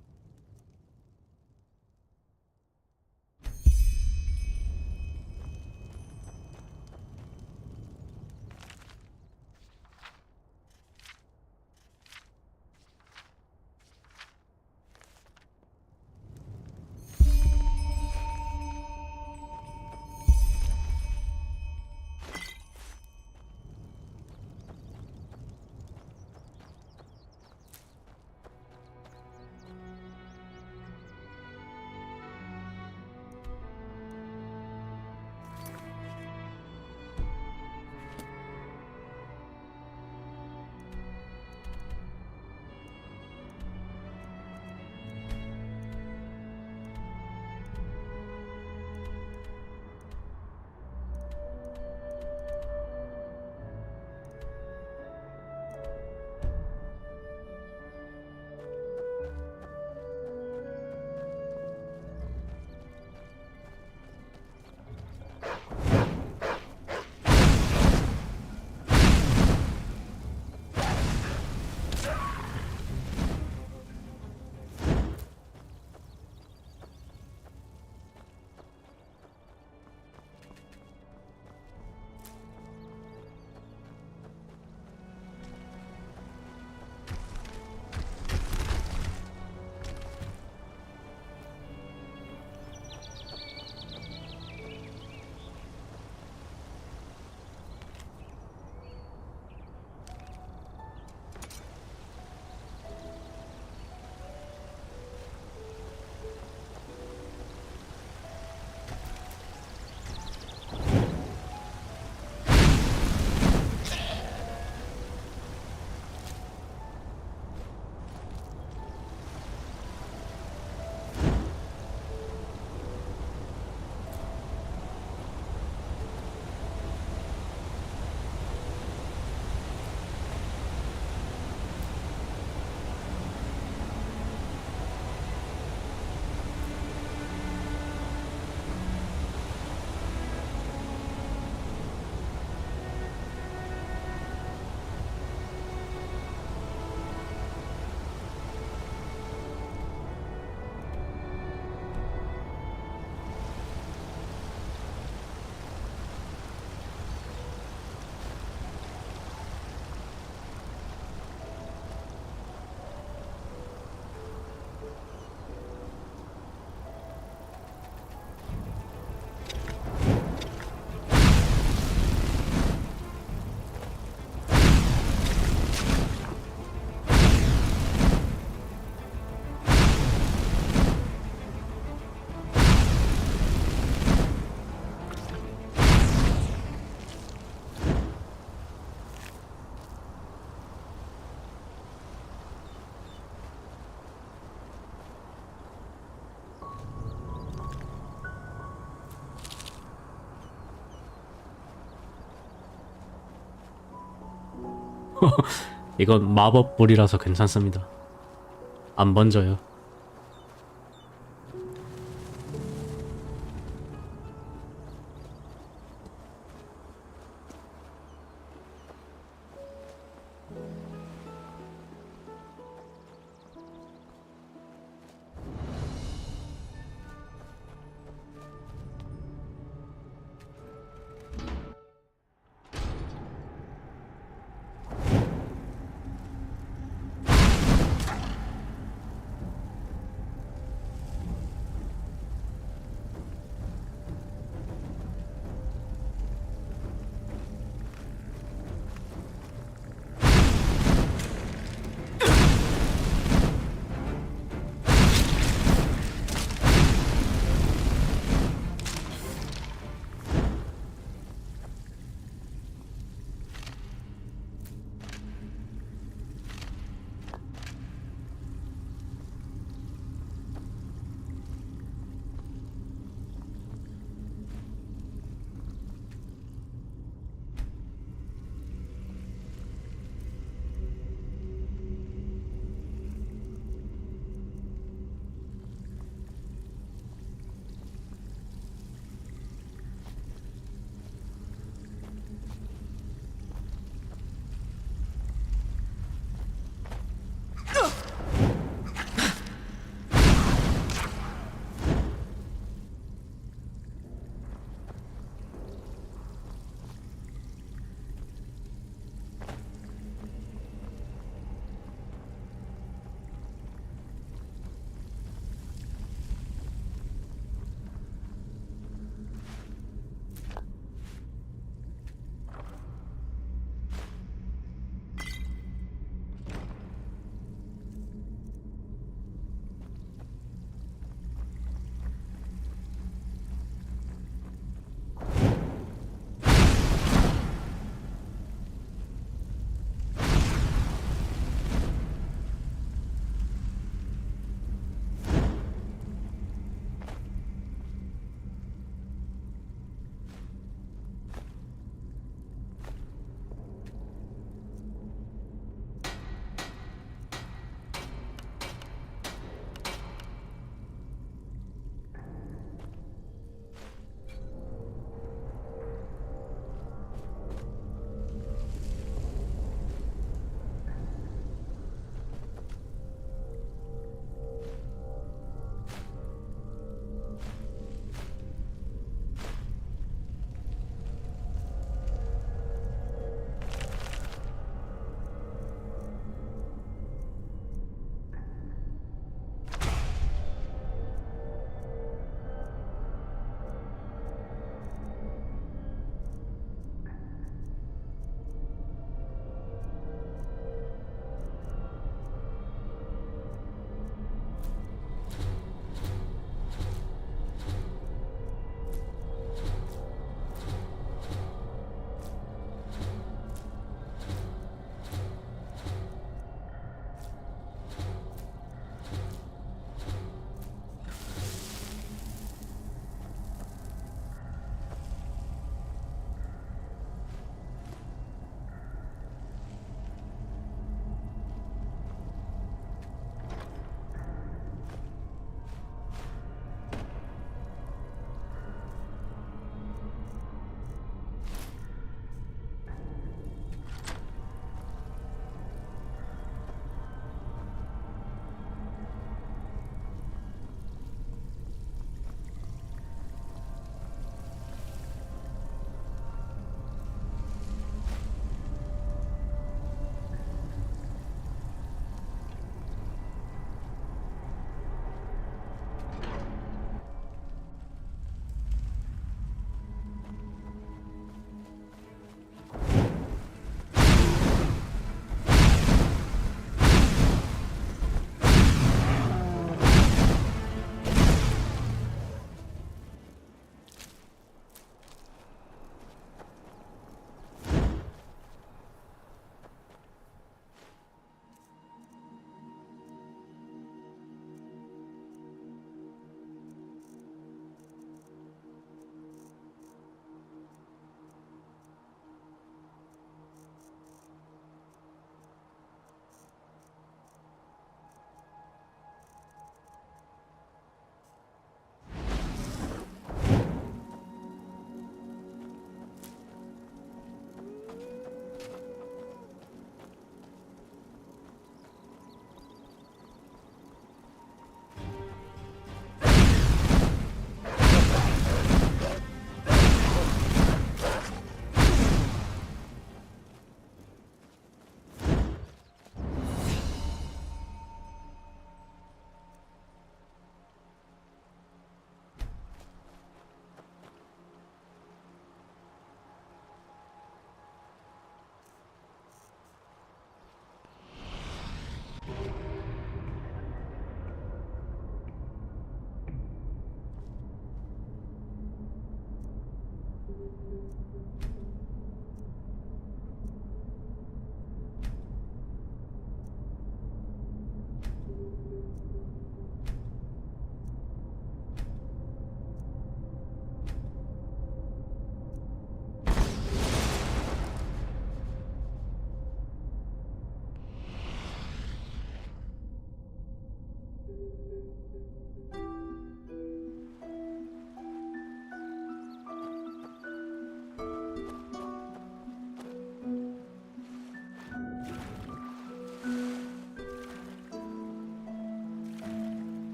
Speaker 14: 이건 마법불이라서 괜찮습니다. 안 번져요.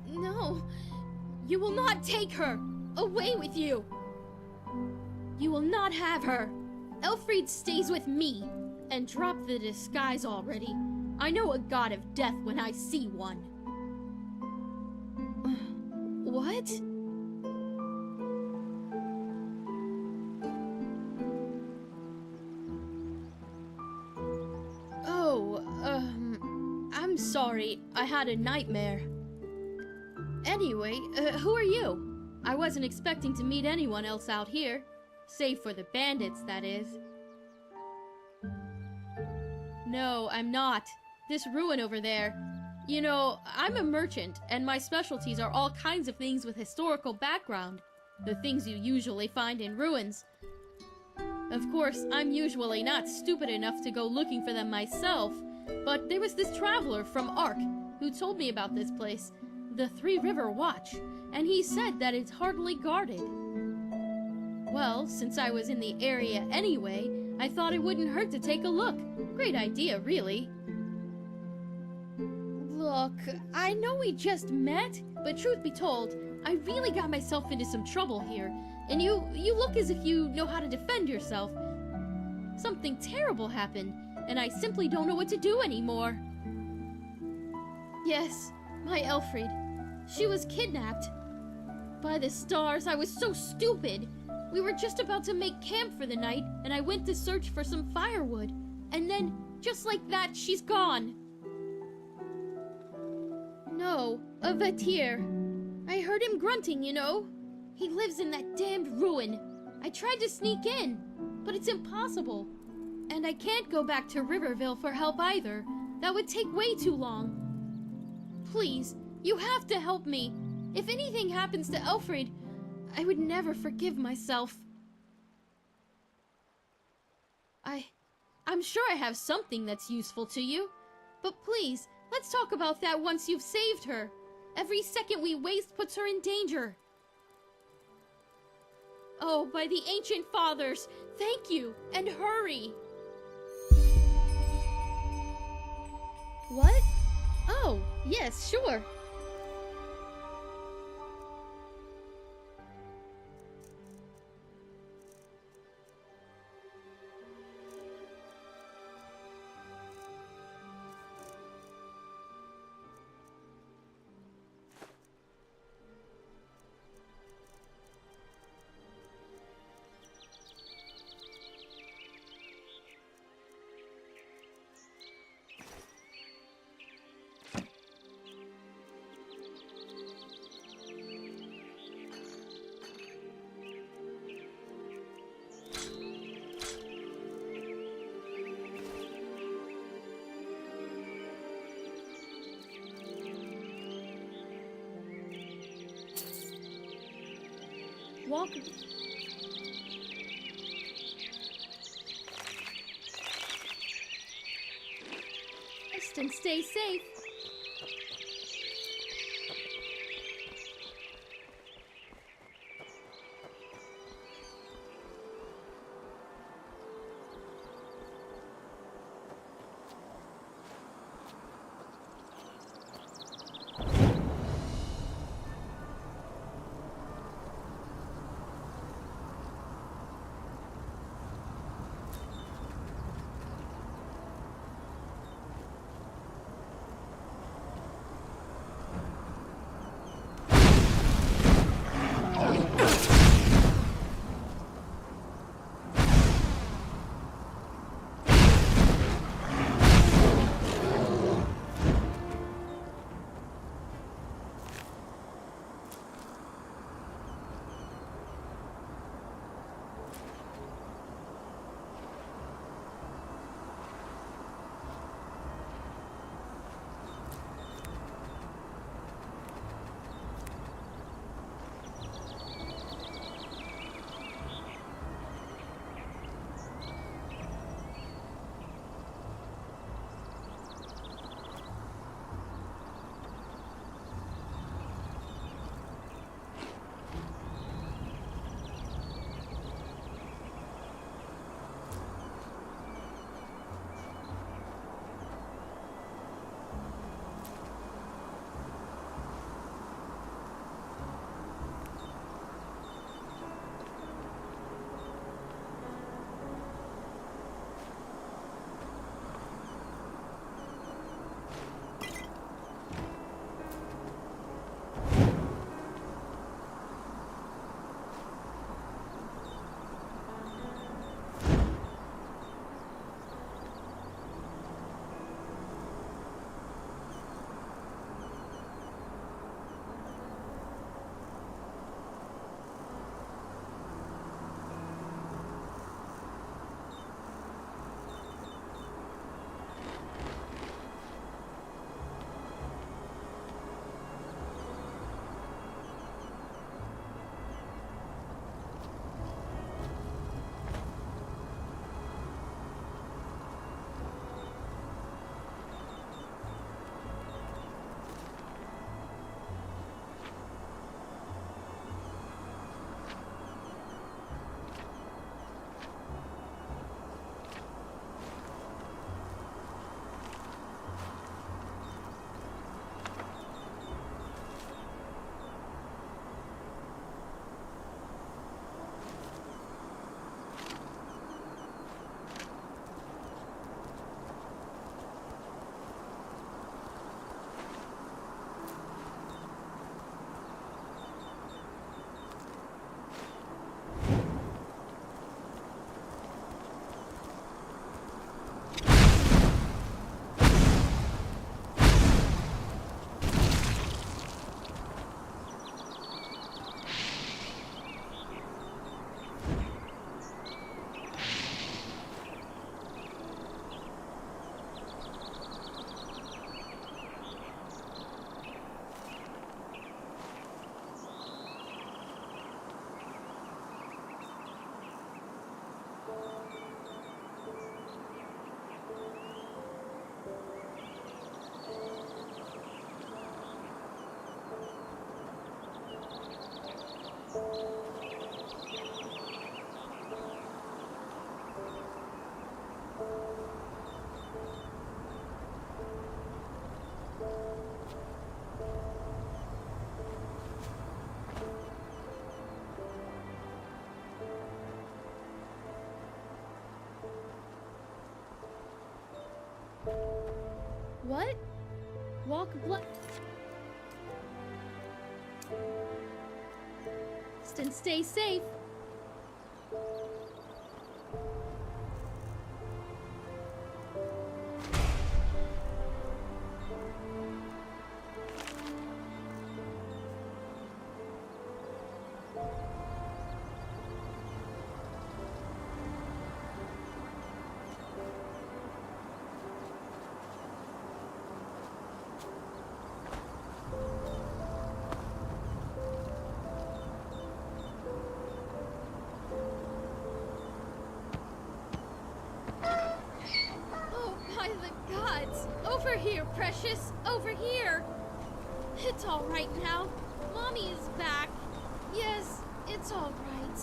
Speaker 15: No. You will not take her! Away with you! You will not have her! Elfried stays with me! And drop the disguise already. I know a god of death when I see one. What? Oh, I'm sorry. I had a nightmare. Anyway, who are you? I wasn't expecting to meet anyone else out here. Save for the bandits, that is. No, I'm not. This ruin over there. You know, I'm a merchant, and my specialties are all kinds of things with historical background. The things you usually find in ruins. Of course, I'm usually not stupid enough to go looking for them myself, but there was this traveler from Ark who told me about this place, the Three River Watch, and he said that it's hardly guarded. Well, since I was in the area anyway, I thought it wouldn't hurt to take a look. Great idea, really. Look, I know we just met, but truth be told, I really got myself into some trouble here, and you look as if you know how to defend yourself. Something terrible happened, and I simply don't know what to do anymore. Yes, my Elfried. She was kidnapped. By the stars, I was so stupid. We were just about to make camp for the night, and I went to search for some firewood. And then, just like that, she's gone. No, a Vatir. I heard him grunting, you know. He lives in that damned ruin. I tried to sneak in, but it's impossible. And I can't go back to Riverville for help either. That would take way too long. Please, you have to help me. If anything happens to Elfried, I would never forgive myself. I'm sure I have something that's useful to you. But please, let's talk about that once you've saved her. Every second we waste puts her in danger. Oh, by the ancient fathers, thank you, and hurry. What? Oh, yes, sure. Walk. Rest and stay safe. What? Walk and stay safe. Over here, precious! Over here! It's all right now. Mommy is back. Yes, it's all right.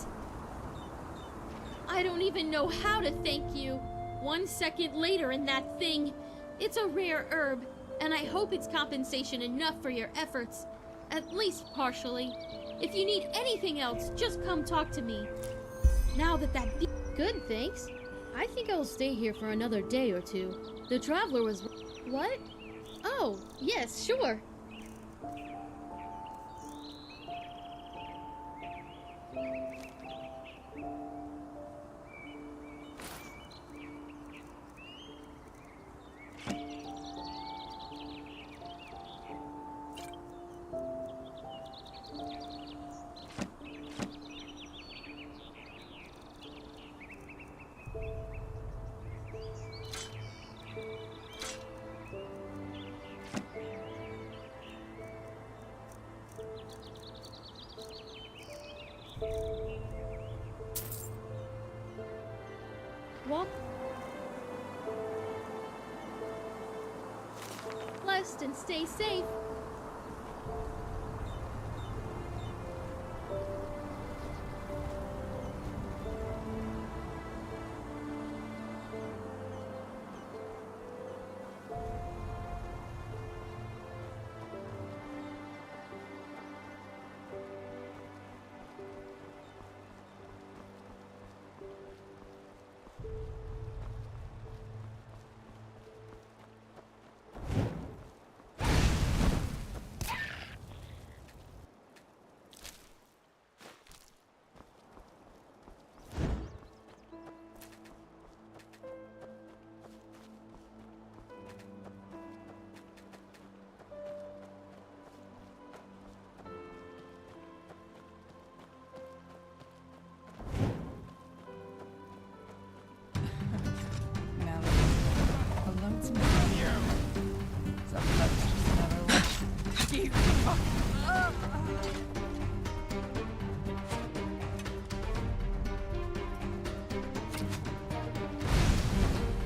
Speaker 15: I don't even know how to thank you. 1 second later in that thing. It's a rare herb, and I hope it's compensation enough for your efforts. At least partially. If you need anything else, just come talk to me. Now that Good, thanks. I think I'll stay here for another day or two. The traveler was... What? Oh, yes, sure. Walk blessed and stay safe.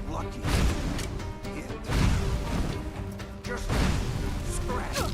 Speaker 4: Lucky. Hit. Just scratch.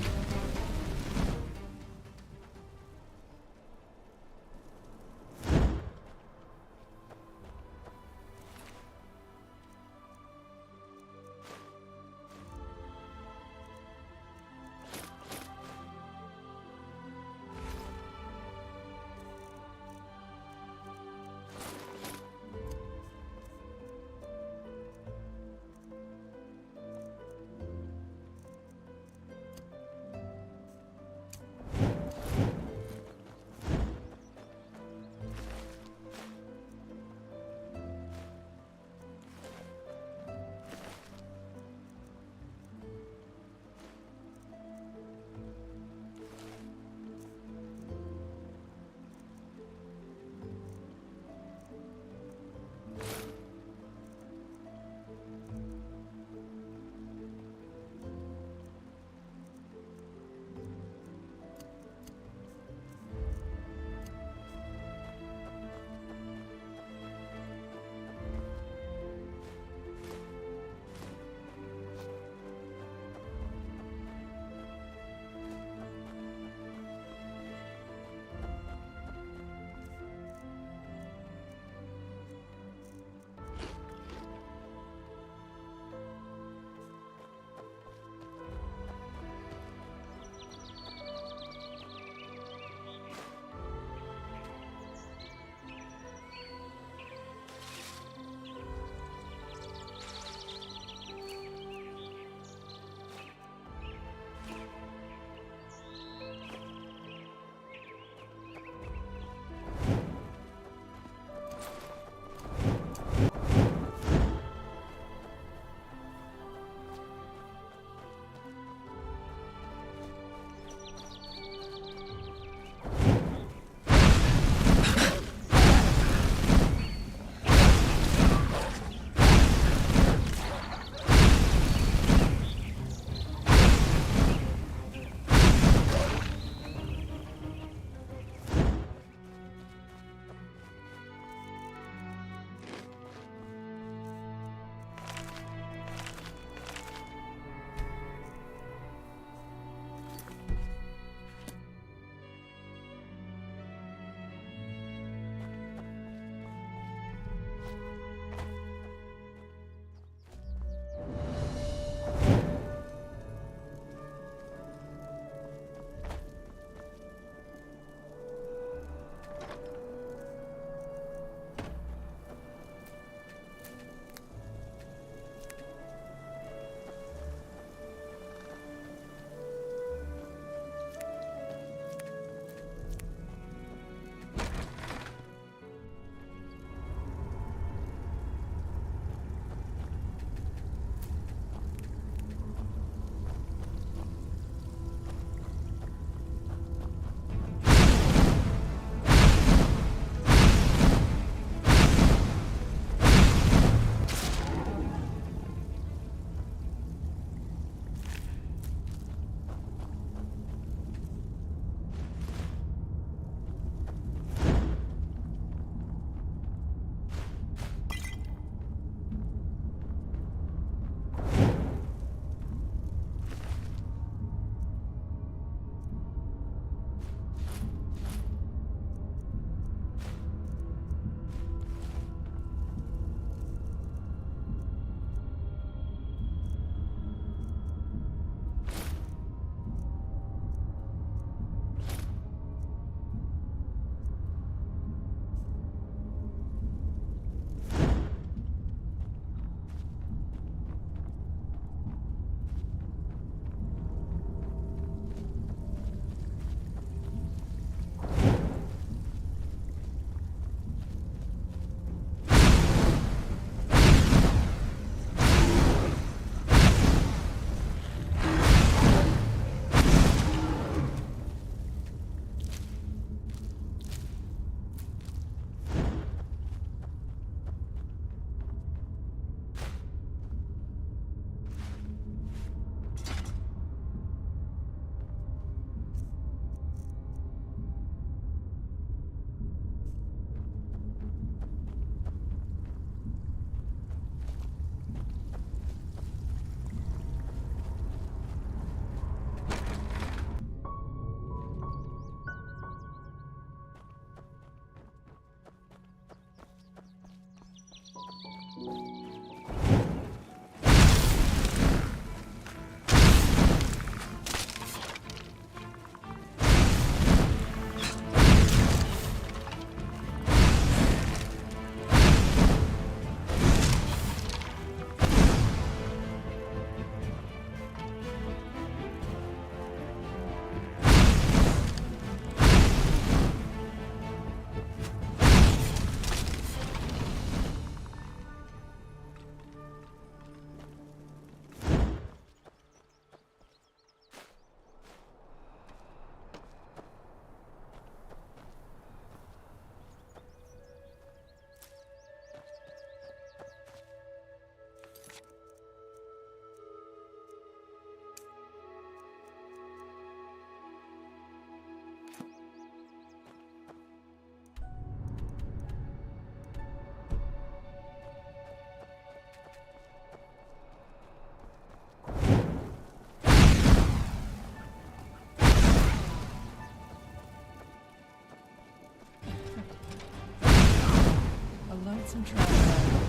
Speaker 11: need some training.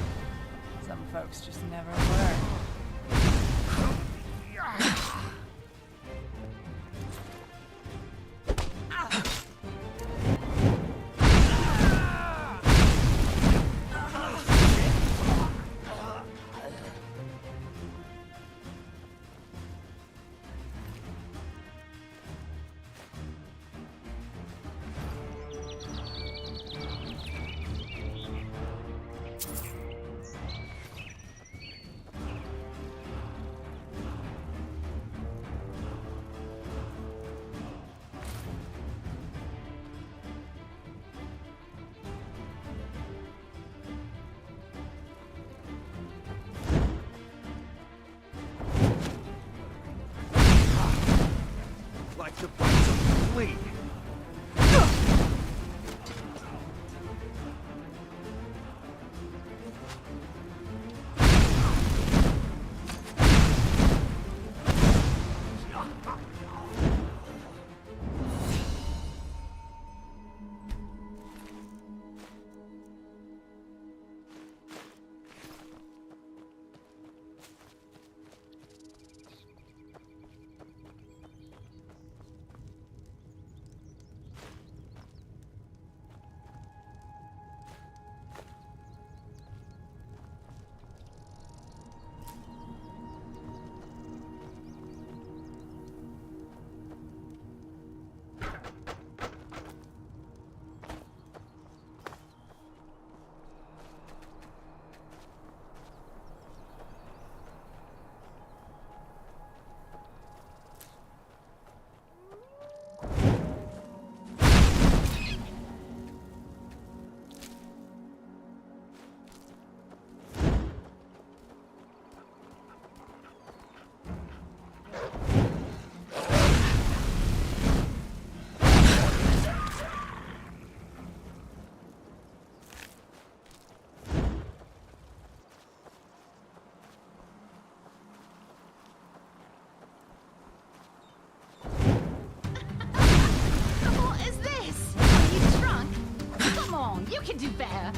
Speaker 11: Some folks just never learn.
Speaker 1: Like the bites of a flea.
Speaker 6: You can do better.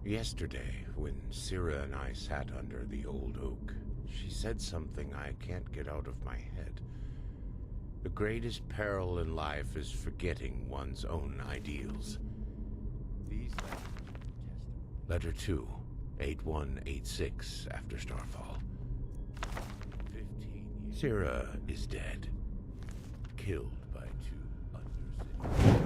Speaker 16: Yesterday, when Sira and I sat under the old oak, she said something I can't get out of my head. The greatest peril in life is forgetting one's own ideals. These Letter 2, 8186 after Starfall. 15 years. Sira is dead. Killed by 2 Undercity.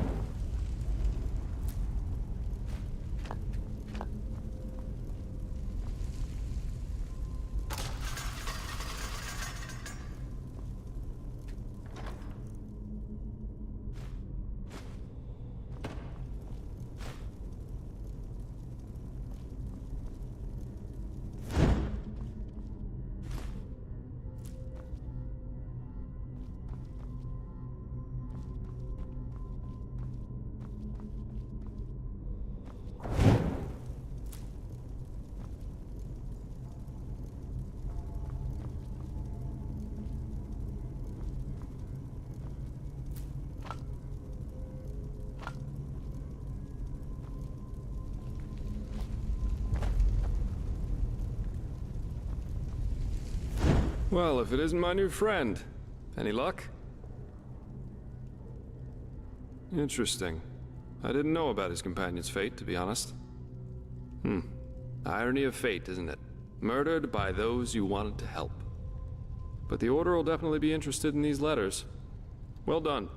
Speaker 9: Well, if it isn't my new friend. Any luck? Interesting. I didn't know about his companion's fate, to be honest. Irony of fate, isn't it? Murdered by those you wanted to help. But the Order will definitely be interested in these letters. Well done.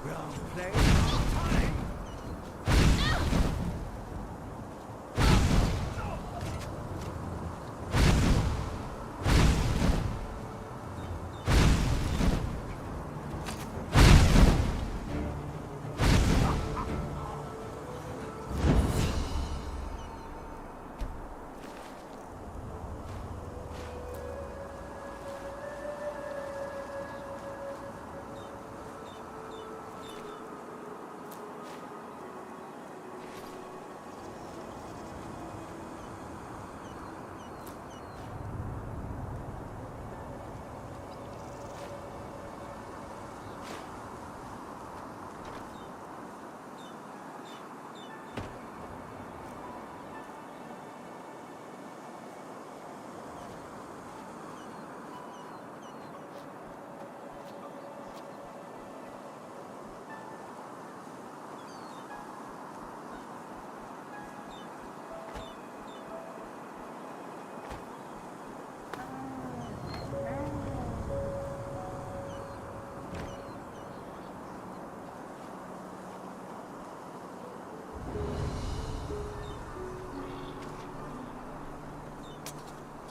Speaker 17: Wrong place, wrong time.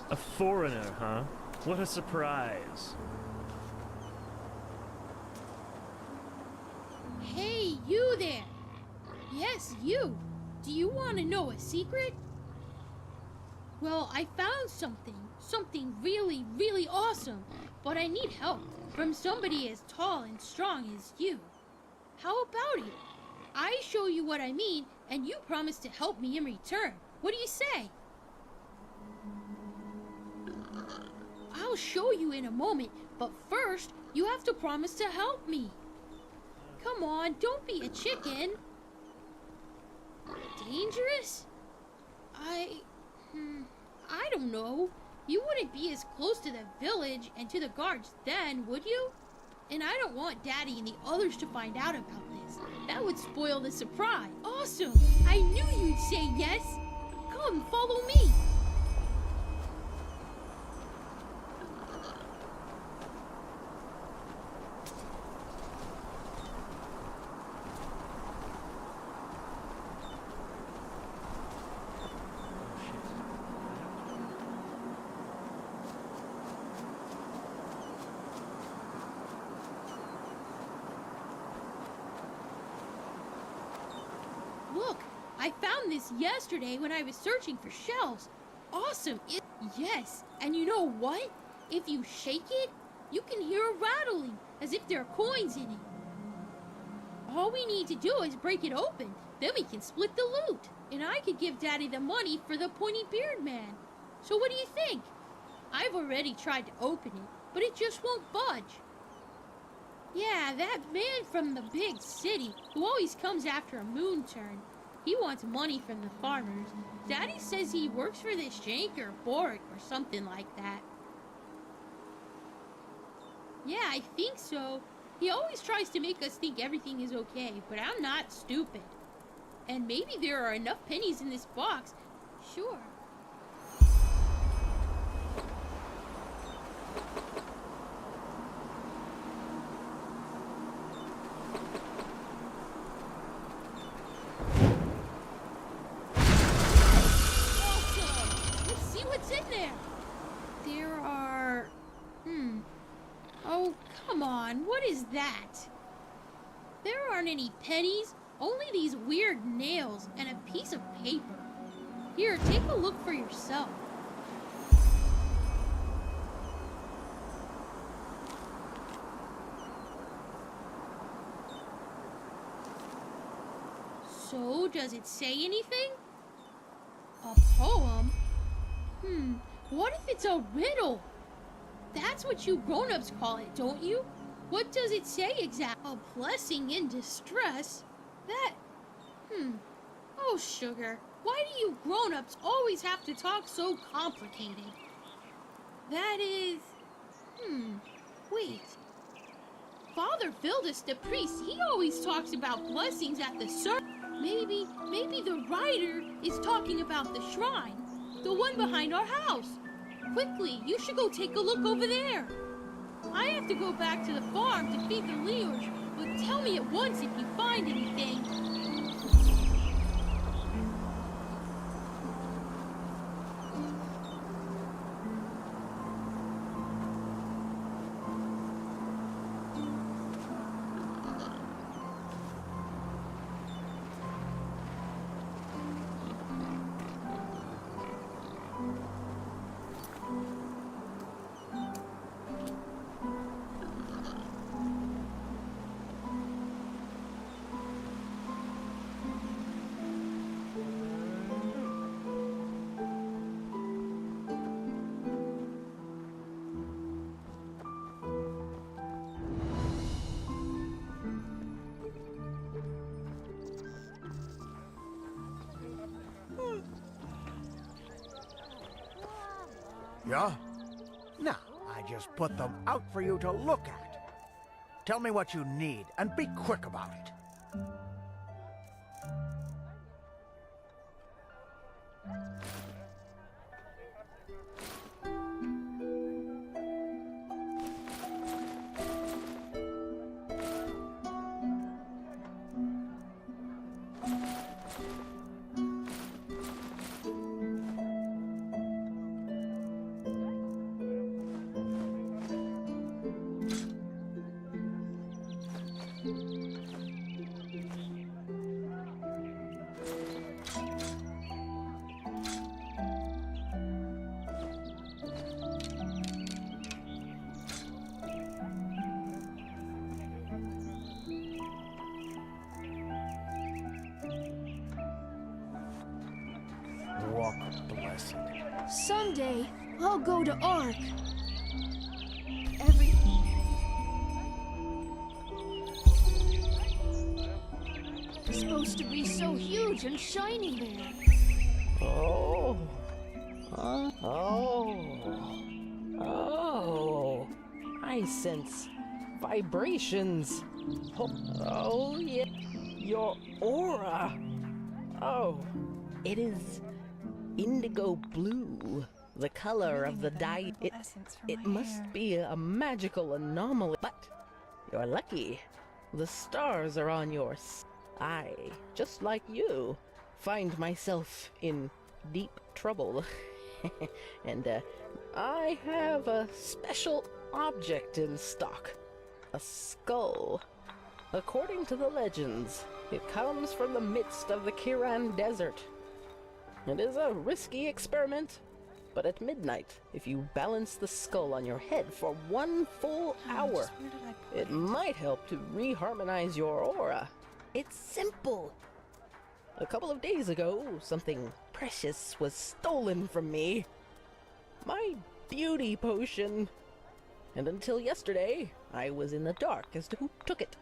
Speaker 18: A foreigner, huh? What a surprise.
Speaker 15: Hey, you there! Yes, you! Do you want to know a secret? Well, I found something. Something really, really awesome. But I need help from somebody as tall and strong as you. How about it? I show you what I mean, and you promise to help me in return. What do you say? I'll show you in a moment, but first, you have to promise to help me. Come on, don't be a chicken. Dangerous? I don't know. You wouldn't be as close to the village and to the guards then, would you? And I don't want Daddy and the others to find out about this. That would spoil the surprise. Awesome! I knew you'd say yes. Come, follow me. Look, I found this yesterday when I was searching for shells. Awesome! Yes, and you know what? If you shake it, you can hear a rattling, as if there are coins in it. All we need to do is break it open, then we can split the loot. And I could give Daddy the money for the pointy beard man. So what do you think? I've already tried to open it, but it just won't budge. Yeah, that man from the big city who always comes after a moon turn. He wants money from the farmers. Daddy says he works for this Jank or Borg or something like that. Yeah, I think so. He always tries to make us think everything is okay, but I'm not stupid. And maybe there are enough pennies in this box. Sure. Oh, come on, what is that? There aren't any pennies, only these weird nails and a piece of paper. Here, take a look for yourself. So, does it say anything? A poem? What if it's a riddle? That's what you grown-ups call it, don't you? What does it say exactly? A blessing in distress? That... Oh, sugar, why do you grown-ups always have to talk so complicated? That is... Wait. Father Vildus, the priest, he always talks about blessings at the service. Maybe the writer is talking about the shrine. The one behind our house. Quickly, you should go take a look over there. I have to go back to the farm to feed the Leors, But tell me at once if you find anything.
Speaker 2: Yeah? Now, I just put them out for you to look at. Tell me what you need, and be quick about it.
Speaker 19: Walk blessed.
Speaker 20: Someday, I'll go to Ark. It's supposed to be so huge and shiny there.
Speaker 21: Oh. Oh. I sense vibrations. Oh, yeah. Your aura. Oh. It is indigo blue, the color of the dye. It must be a magical anomaly. But you're lucky. The stars are on your side. I, just like you, find myself in deep trouble. And I have a special object in stock. A skull. According to the legends, it comes from the midst of the Kiran Desert. It is a risky experiment, but at midnight, if you balance the skull on your head for 1 full hour, it might help to reharmonize your aura. It's simple. A couple of days ago, something precious was stolen from me. My beauty potion. And until yesterday, I was in the dark as to who took it.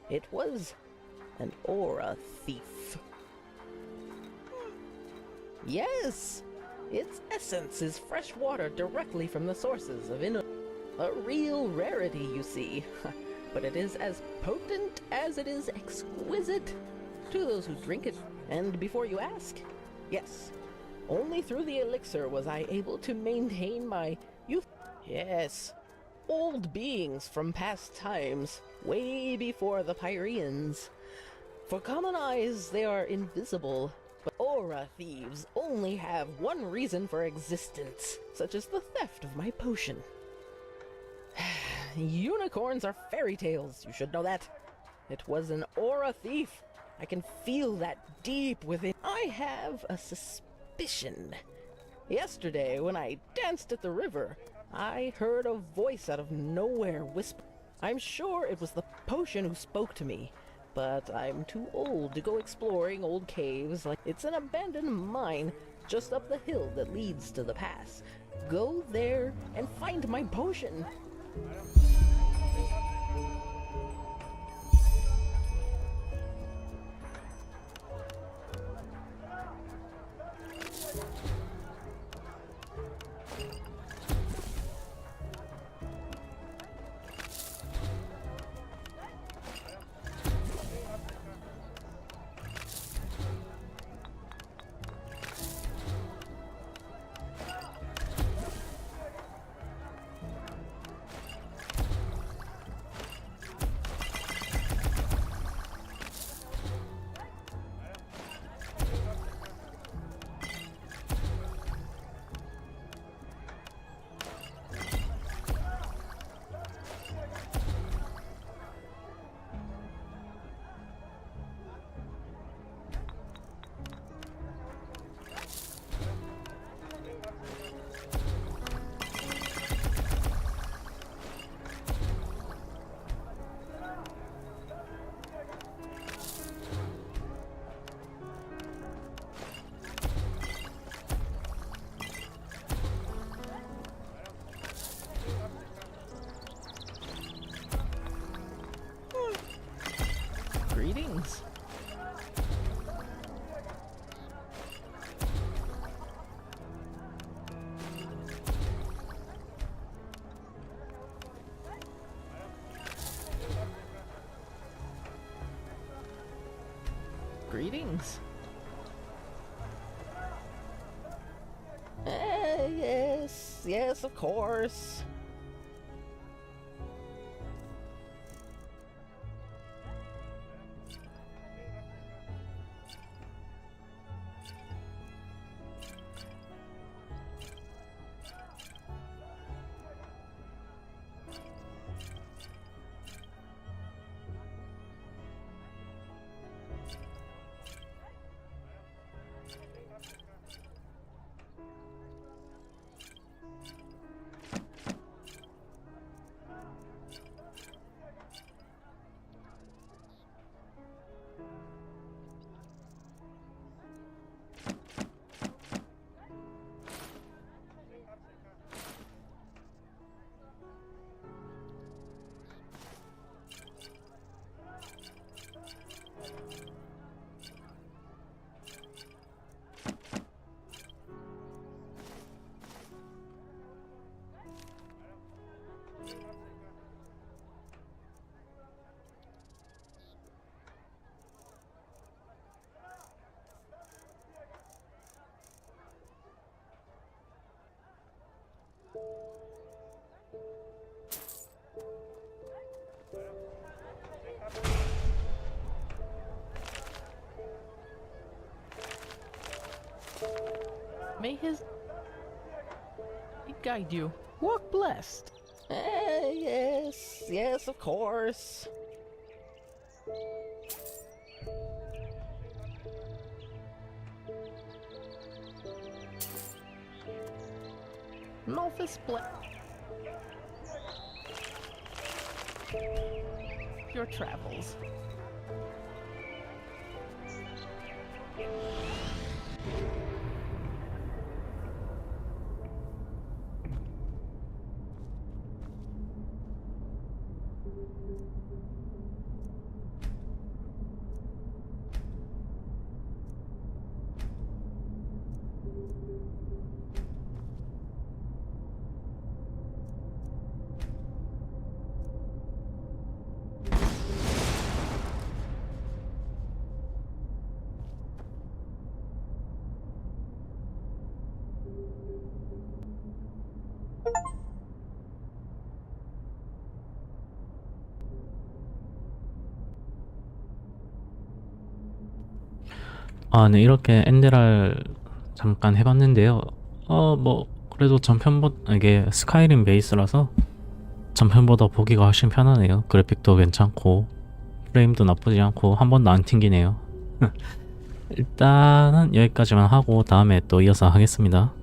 Speaker 21: It was an aura thief. Yes, its essence is fresh water directly from the sources of a real rarity, you see. But it is as potent as it is exquisite to those who drink it. And before you ask, yes, only through the elixir was I able to maintain my youth. Yes, old beings from past times, way before the Pyreans. For common eyes, they are invisible. But aura thieves only have one reason for existence, such as the theft of my potion. Unicorns are fairy tales, you should know that. It was an aura thief. I can feel that deep within. I have a suspicion. Yesterday, when I danced at the river, I heard a voice out of nowhere whisper. I'm sure it was the potion who spoke to me. But I'm too old to go exploring old caves. Like it's an abandoned mine just up the hill that leads to the pass. Go there and find my potion. Greetings. Greetings. Yes, of course. May his guide you. Walk blessed. Yes, of course. Malthus your travels.
Speaker 14: 네, 이렇게 엔데랄 잠깐 해봤는데요. 뭐 그래도 이게 스카이림 베이스라서 전편보다 보기가 훨씬 편하네요. 그래픽도 괜찮고 프레임도 나쁘지 않고 한 번도 안 튕기네요. 일단은 여기까지만 하고 다음에 또 이어서 하겠습니다.